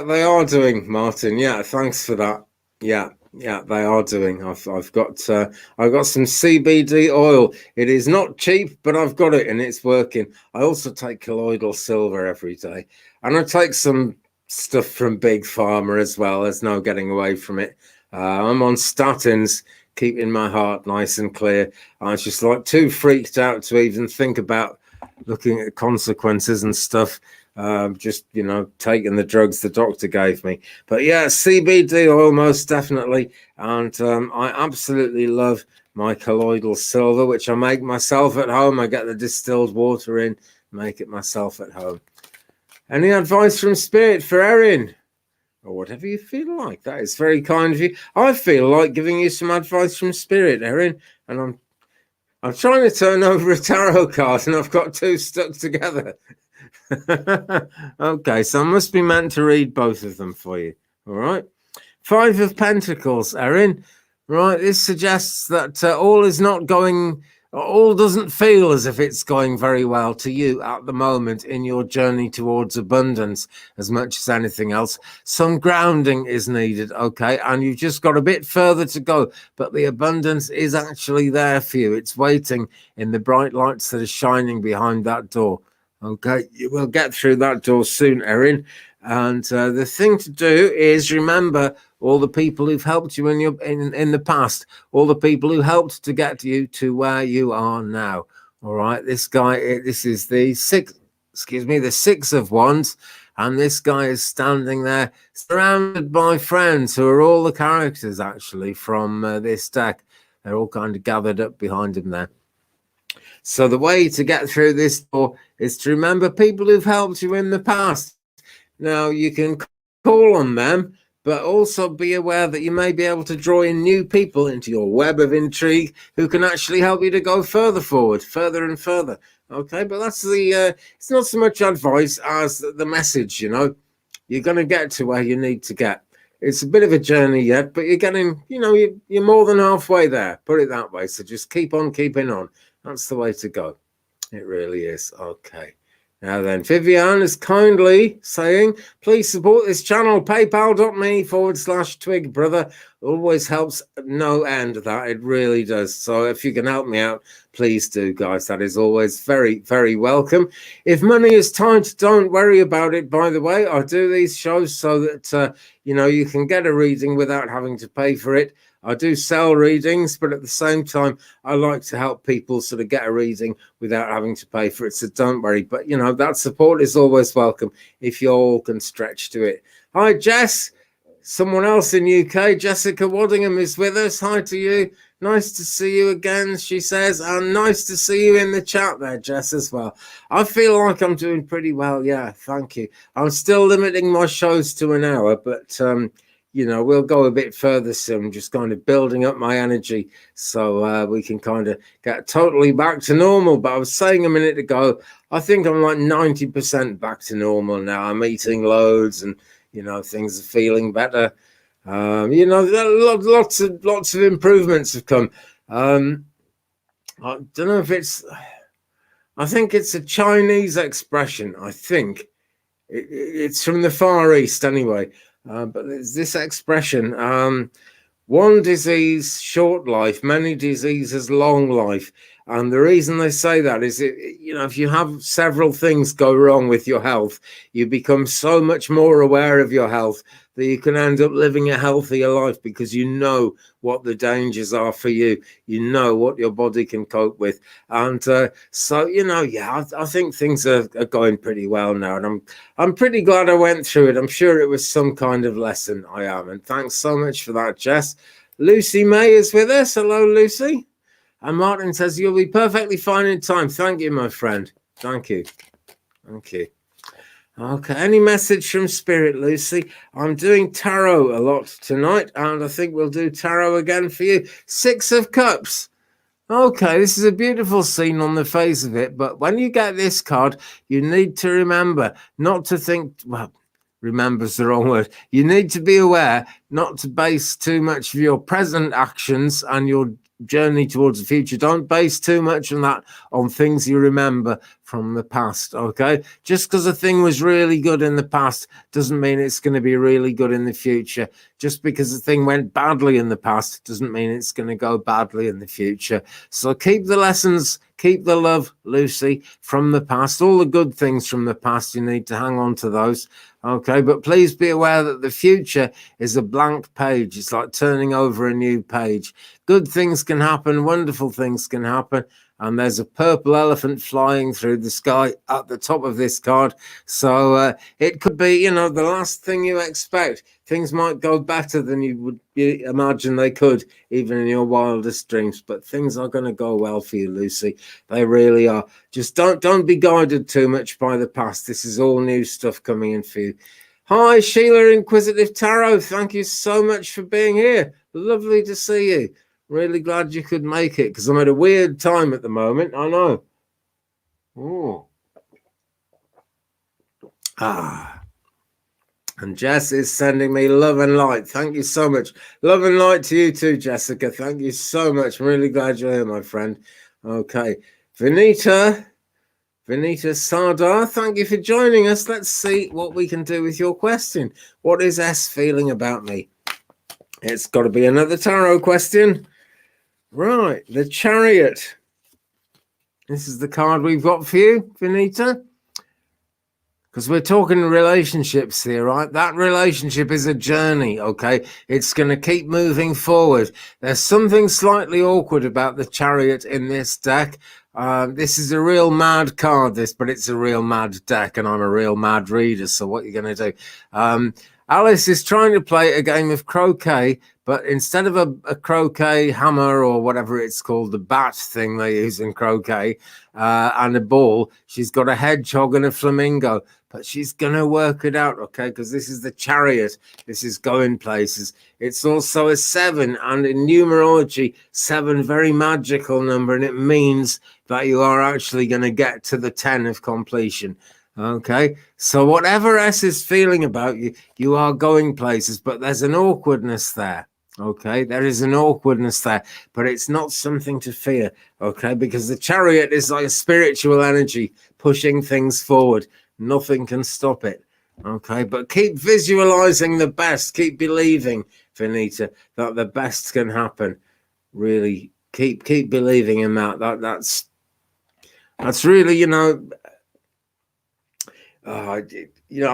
they are doing, Martin. Yeah, thanks for that. Yeah, they are doing. I've got some CBD oil. It is not cheap, but I've got it and it's working. I also take colloidal silver every day, and I take some stuff from Big Pharma as well. There's no getting away from it. I'm on statins, keeping my heart nice and clear. I was just like too freaked out to even think about looking at consequences and stuff. Just, you know, taking the drugs the doctor gave me. But yeah, CBD oil, most definitely. And I absolutely love my colloidal silver, which I make myself at home. I get the distilled water in, make it myself at home. Any advice from Spirit for Erin? Or whatever you feel like. That is very kind of you. I feel like giving you some advice from Spirit, Erin. And I'm trying to turn over a tarot card and I've got two stuck together. Okay, so I must be meant to read both of them for you. All right. 5 of Pentacles, Erin. Right, this suggests that all doesn't feel as if it's going very well to you at the moment in your journey towards abundance as much as anything else. Some grounding is needed, okay? And you've just got a bit further to go, but the abundance is actually there for you. It's waiting in the bright lights that are shining behind that door. Okay, you will get through that door soon, Erin. And the thing to do is remember all the people who've helped you in the past, all the people who helped to get you to where you are now. All right, this is the 6 of Wands, and this guy is standing there surrounded by friends who are all the characters actually from this deck. They're all kind of gathered up behind him there. So the way to get through this door is to remember people who've helped you in the past. Now, you can call on them, but also be aware that you may be able to draw in new people into your web of intrigue who can actually help you to go further forward, further and further. Okay, but that's it's not so much advice as the message, you know. You're going to get to where you need to get. It's a bit of a journey yet, but you're getting, you know, you're more than halfway there, put it that way. So just keep on keeping on. That's the way to go. It really is. Okay. Now then, Vivian is kindly saying, please support this channel, paypal.me/twig, brother. Always helps no end, that. It really does. So if you can help me out, please do, guys. That is always very, very welcome. If money is tight, don't worry about it, by the way. I do these shows so that, you know, you can get a reading without having to pay for it. I do sell readings, but at the same time, I like to help people sort of get a reading without having to pay for it. So don't worry. But, you know, that support is always welcome if you all can stretch to it. Hi, Jess. Someone else in UK, Jessica Waddingham, is with us. Hi to you. Nice to see you again, she says. And nice to see you in the chat there, Jess, as well. I feel like I'm doing pretty well. Yeah, thank you. I'm still limiting my shows to an hour, but... you know, we'll go a bit further soon, just kind of building up my energy so we can kind of get totally back to normal. But I was saying a minute ago, I think I'm like 90% back to normal now. I'm eating loads and, you know, things are feeling better. You know, lots of improvements have come. I don't know if I think it's a Chinese expression. I think it's from the Far East anyway. But there's this expression, one disease, short life, many diseases, long life. And the reason they say that is, you know, if you have several things go wrong with your health, you become so much more aware of your health that you can end up living a healthier life because you know what the dangers are for you. You know what your body can cope with. And so, you know, yeah, I think things are going pretty well now. And I'm pretty glad I went through it. I'm sure it was some kind of lesson. I am. And thanks so much for that, Jess. Lucy May is with us. Hello, Lucy. And Martin says, you'll be perfectly fine in time. Thank you, my friend. Thank you. Thank you. Okay, any message from Spirit, Lucy? I'm doing tarot a lot tonight, and I think we'll do tarot again for you. 6 of Cups. Okay, this is a beautiful scene on the face of it, but when you get this card, you need to remember not to think, well, remember's the wrong word. You need to be aware not to base too much of your present actions and your journey towards the future. Don't base too much on that, on things you remember from the past. Okay, just because a thing was really good in the past doesn't mean it's going to be really good in the future. Just because a thing went badly in the past doesn't mean it's going to go badly in the future. So keep the lessons, keep the love, Lucy, from the past. All the good things from the past, you need to hang on to those. Okay, but please be aware that the future is a blank page. It's like turning over a new page. Good things can happen, wonderful things can happen, and there's a purple elephant flying through the sky at the top of this card. So it could be, you know, the last thing you expect. Things might go better than you would imagine they could, even in your wildest dreams. But things are going to go well for you, Lucy. They really are. Just don't be guided too much by the past. This is all new stuff coming in for you. Hi, Sheila Inquisitive Tarot. Thank you so much for being here. Lovely to see you. Really glad you could make it, because I'm at a weird time at the moment. I know. Oh. And Jess is sending me love and light. Thank you so much. Love and light to you too, Jessica. Thank you so much. I'm really glad you're here, my friend. Okay. Vinita Sardar, thank you for joining us. Let's see what we can do with your question. What is S feeling about me? It's got to be another tarot question. Right, the Chariot. This is the card we've got for you, Vinita. Because we're talking relationships here, right? That relationship is a journey, okay? It's going to keep moving forward. There's something slightly awkward about the Chariot in this deck. This is a real mad card, but it's a real mad deck, and I'm a real mad reader, so what are you going to do? Alice is trying to play a game of croquet, but instead of a croquet hammer or whatever it's called, the bat thing they use in croquet, and a ball, she's got a hedgehog and a flamingo. But she's going to work it out, okay? Because this is the Chariot. This is going places. It's also a 7, and in numerology, 7, very magical number, and it means that you are actually going to get to the 10 of completion. Okay, so whatever S is feeling about you, you are going places, but there's an awkwardness there. Okay, there is an awkwardness there, but it's not something to fear. Okay, because the Chariot is like a spiritual energy pushing things forward. Nothing can stop it. Okay, but keep visualizing the best. Keep believing, Vinita, that the best can happen. Really, keep believing in that. That's really, you know, I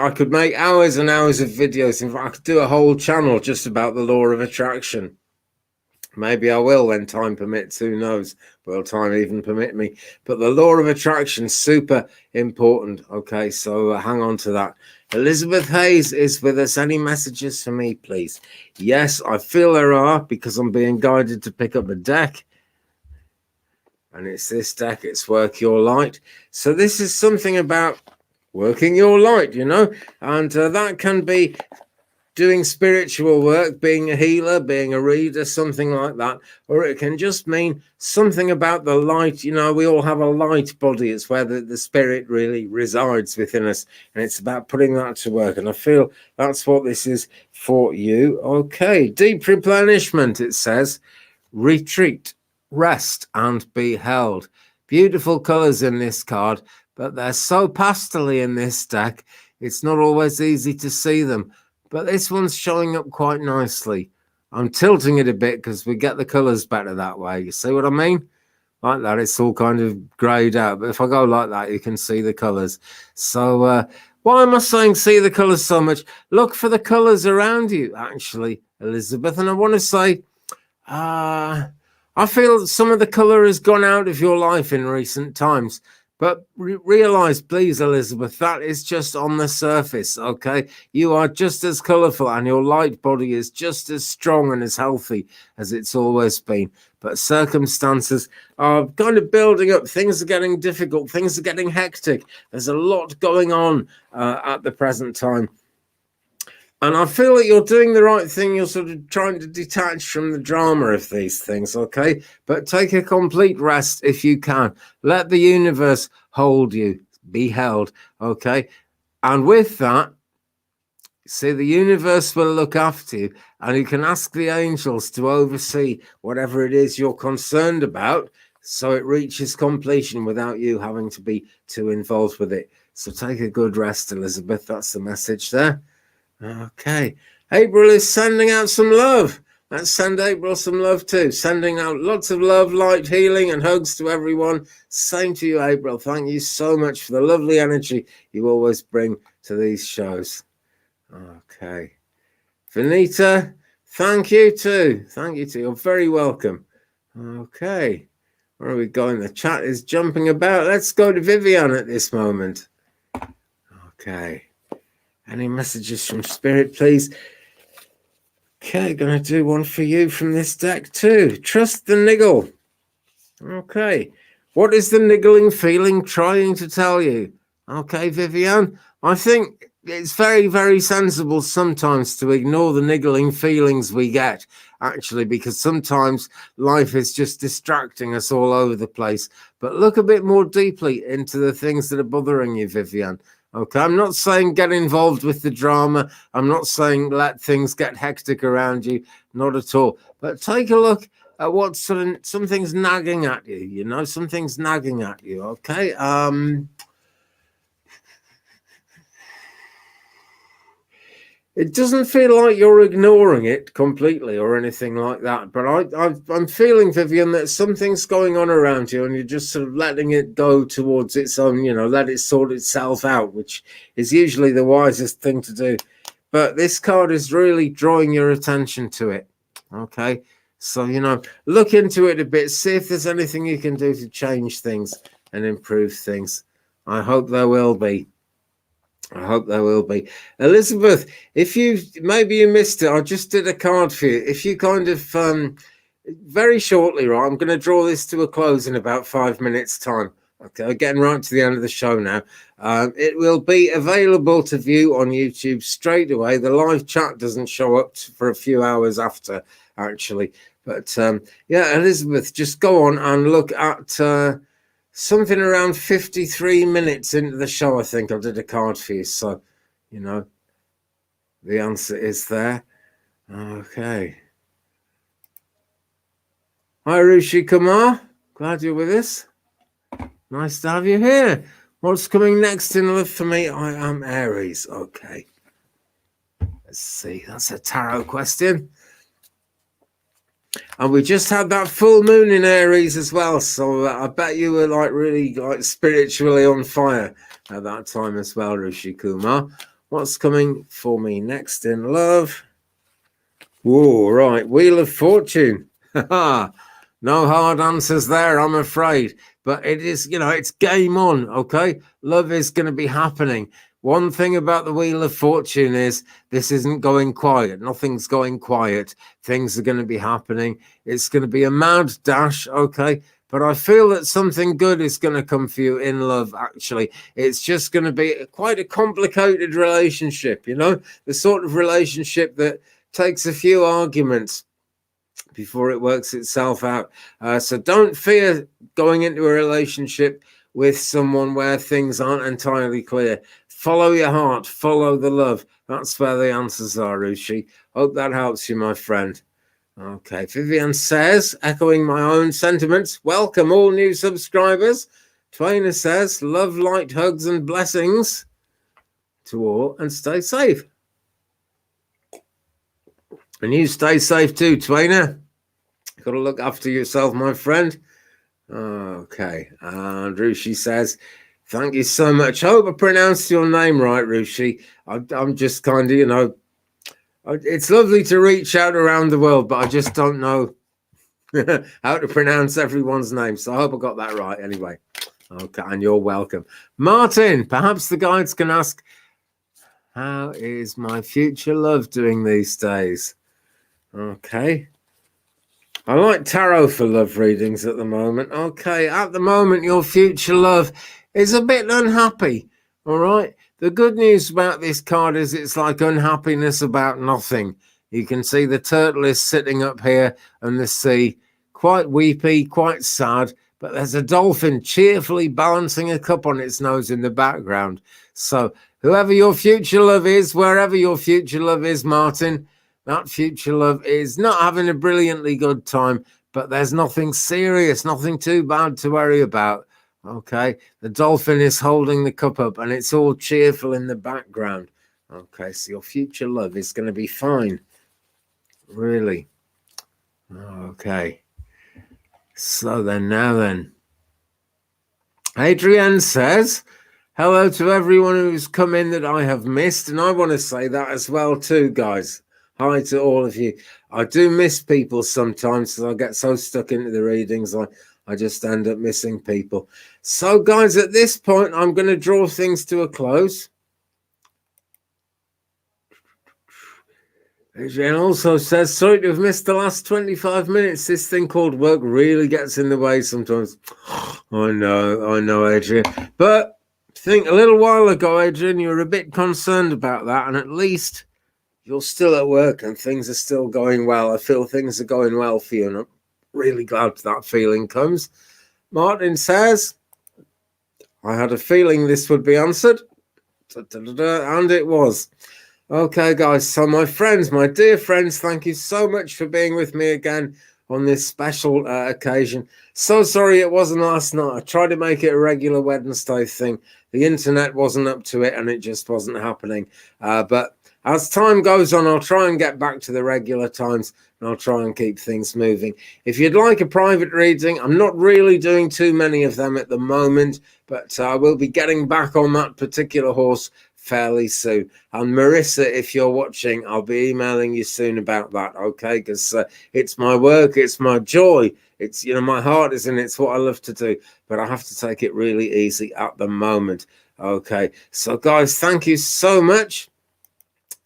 could make hours and hours of videos. In fact, I could do a whole channel just about the law of attraction. Maybe I will when time permits. Who knows? Will time even permit me? But the law of attraction is super important. Okay, so hang on to that. Elizabeth Hayes is with us. Any messages for me, please? Yes, I feel there are, because I'm being guided to pick up a deck. And it's this deck. It's Work Your Light. So this is something about working your light, you know, and that can be doing spiritual work, being a healer, being a reader, something like that, or it can just mean something about the light. You know, we all have a light body. It's where the spirit really resides within us, and it's about putting that to work, and I feel that's what this is for you. Okay, deep replenishment, it says. Retreat, rest, and be held. Beautiful colors in this card, but they're so pastely in this deck, it's not always easy to see them. But this one's showing up quite nicely. I'm tilting it a bit because we get the colours better that way. You see what I mean? Like that, it's all kind of greyed out. But if I go like that, you can see the colours. So why am I saying see the colours so much? Look for the colours around you, actually, Elizabeth. And I want to say, I feel some of the colour has gone out of your life in recent times. But realise, please, Elizabeth, that is just on the surface, okay? You are just as colourful, and your light body is just as strong and as healthy as it's always been. But circumstances are kind of building up. Things are getting difficult. Things are getting hectic. There's a lot going on at the present time. And I feel that you're doing the right thing. You're sort of trying to detach from the drama of these things, okay? But take a complete rest if you can. Let the universe hold you. Be held, okay? And with that, See, the universe will look after you, and you can ask the angels to oversee whatever it is you're concerned about, so it reaches completion without you having to be too involved with it. So take a good rest, Elizabeth. That's the message there. Okay. April is sending out some love. Let's send April some love too. Sending out lots of love, light, healing, and hugs to everyone. Same to you, April. Thank you so much for the lovely energy you always bring to these shows. Okay. Vanita, thank you too. Thank you too. You're very welcome. Okay. Where are we going? The chat is jumping about. Let's go to Vivian at this moment. Okay. Any messages from Spirit, please? Okay, going to do one for you from this deck too. Trust the niggle. Okay. What is the niggling feeling trying to tell you? Okay, Vivian. I think it's very, very sensible sometimes to ignore the niggling feelings we get, actually, because sometimes life is just distracting us all over the place. But look a bit more deeply into the things that are bothering you, Vivian. Okay, I'm not saying get involved with the drama. I'm not saying let things get hectic around you. Not at all. But take a look at what something's nagging at you. You know, something's nagging at you. Okay. It doesn't feel like you're ignoring it completely or anything like that. But I'm feeling, Vivian, that something's going on around you and you're just sort of letting it go towards its own, you know, let it sort itself out, which is usually the wisest thing to do. But this card is really drawing your attention to it. Okay. So, you know, look into it a bit. See if there's anything you can do to change things and improve things. I hope there will be. I hope there will be. Elizabeth, if maybe you missed it, I just did a card for you. If you kind of, very shortly, right, I'm going to draw this to a close in about 5 minutes' time. Okay, getting right to the end of the show now. It will be available to view on YouTube straight away. The live chat doesn't show up for a few hours after, actually. But, yeah, Elizabeth, just go on and look at... something around 53 minutes into the show, I think I did a card for you. So, you know, the answer is there. Okay. Hi, Rishi Kumar. Glad you're with us. Nice to have you here. What's coming next in love for me? I am Aries. Okay. Let's see. That's a tarot question. And we just had that full moon in Aries as well, so I bet you were like really like spiritually on fire at that time as well, Rishi Kumar. What's coming for me next in love? Whoa, right, Wheel of Fortune. No hard answers there, I'm afraid. But it is, you know, it's game on, okay? Love is going to be happening. One thing about the Wheel of Fortune is this isn't going quiet. Nothing's going quiet. Things are going to be happening. It's going to be a mad dash, okay? But I feel that something good is going to come for you in love, actually. It's just going to be quite a complicated relationship, you know? The sort of relationship that takes a few arguments before it works itself out. So don't fear going into a relationship with someone where things aren't entirely clear. Follow your heart, follow the love. That's where the answers are, Rushi. Hope that helps you, my friend. Okay, Vivian says, echoing my own sentiments, welcome all new subscribers. Twaina says, love, light, hugs, and blessings to all, and stay safe. And you stay safe too, Twaina. Got to look after yourself, my friend. Okay, and Rushi says, thank you so much. I hope I pronounced your name right, Rushi. I'm just kind of, you know, it's lovely to reach out around the world, but I just don't know how to pronounce everyone's name. So I hope I got that right anyway. Okay, and you're welcome. Martin, perhaps the guides can ask, how is my future love doing these days? Okay. I like tarot for love readings at the moment. Okay, at the moment, your future love is a bit unhappy, all right? The good news about this card is it's like unhappiness about nothing. You can see the turtle is sitting up here and the sea, quite weepy, quite sad, but there's a dolphin cheerfully balancing a cup on its nose in the background. So Whoever your future love is, wherever your future love is, Martin, that future love is not having a brilliantly good time, but there's nothing serious, nothing too bad to worry about. Okay, the dolphin is holding the cup up and it's all cheerful in the background. Okay, so your future love is going to be fine. Really. Okay. So then. Adrienne says, hello to everyone who's come in that I have missed. And I want to say that as well too, guys. Hi to all of you. I do miss people sometimes because I get so stuck into the readings. I just end up missing people. So, guys, at this point, I'm going to draw things to a close. Adrienne also says, sorry to have missed the last 25 minutes. This thing called work really gets in the way sometimes. I know, Adrienne. But think a little while ago, Adrienne, you were a bit concerned about that. And at least you're still at work and things are still going well. I feel things are going well for you. And I'm really glad that feeling comes. Martin says, I had a feeling this would be answered. And it was. Okay, guys, so my friends, my dear friends, thank you so much for being with me again on this special occasion. So sorry it wasn't last night. I tried to make it a regular Wednesday thing. The internet wasn't up to it and it just wasn't happening. But as time goes on, I'll try and get back to the regular times and I'll try and keep things moving. If you'd like a private reading, I'm not really doing too many of them at the moment, but I will be getting back on that particular horse fairly soon. And Marissa, if you're watching, I'll be emailing you soon about that, okay? Because it's my work, it's my joy, it's, you know, my heart is in it, it's what I love to do, but I have to take it really easy at the moment, okay? So guys, thank you so much.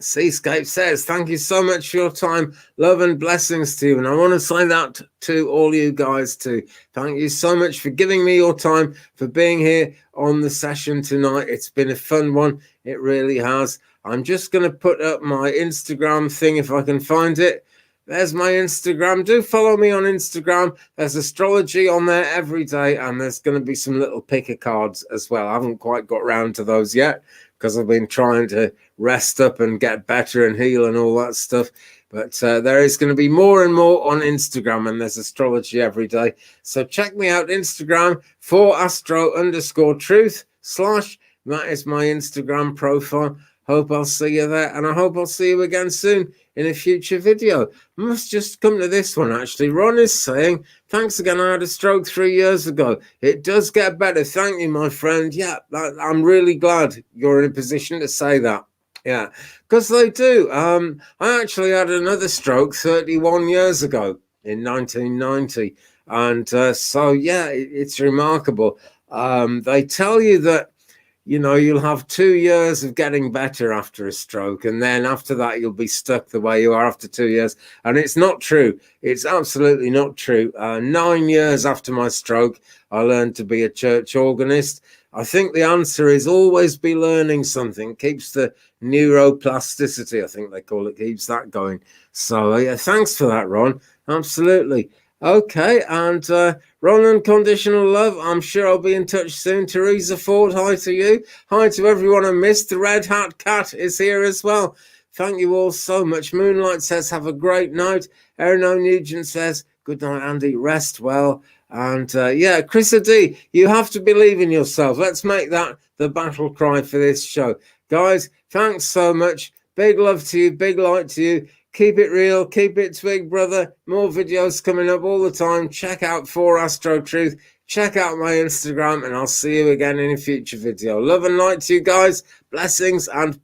Seascape says, thank you so much for your time. Love and blessings to you. And I want to say that to all you guys too. Thank you so much for giving me your time, for being here on the session tonight. It's been a fun one. It really has. I'm just going to put up my Instagram thing if I can find it. There's my Instagram. Do follow me on Instagram. There's astrology on there every day. And there's going to be some little picker cards as well. I haven't quite got round to those yet, because I've been trying to rest up and get better and heal and all that stuff. But there is going to be more and more on Instagram, and there's astrology every day. So check me out, Instagram, for astro_truth/ that is my Instagram profile. Hope I'll see you there, and I hope I'll see you again soon in a future video. I must just come to this one, actually. Ron is saying, thanks again, I had a stroke 3 years ago. It does get better. Thank you, my friend. Yeah, I'm really glad you're in a position to say that. Yeah, because they do. I actually had another stroke 31 years ago in 1990. And so, yeah, it's remarkable. They tell you that, you know, you'll have 2 years of getting better after a stroke. And then after that, you'll be stuck the way you are after 2 years. And it's not true. It's absolutely not true. 9 years after my stroke, I learned to be a church organist. I think the answer is always be learning something. Keeps the neuroplasticity, I think they call it, keeps that going. So, yeah, thanks for that, Ron. Absolutely. Okay, and Ron, unconditional love. I'm sure I'll be in touch soon. Teresa Ford, hi to you. Hi to everyone I missed. The Red Hat Cat is here as well. Thank you all so much. Moonlight says, have a great night. Erno Nugent says, good night, Andy. Rest well. And yeah, Chrissa D, you have to believe in yourself. Let's make that the battle cry for this show. Guys, thanks so much. Big love to you. Big light to you. Keep it real. Keep it twig, brother. More videos coming up all the time. Check out For Astro Truth. Check out my Instagram, and I'll see you again in a future video. Love and light to you guys. Blessings and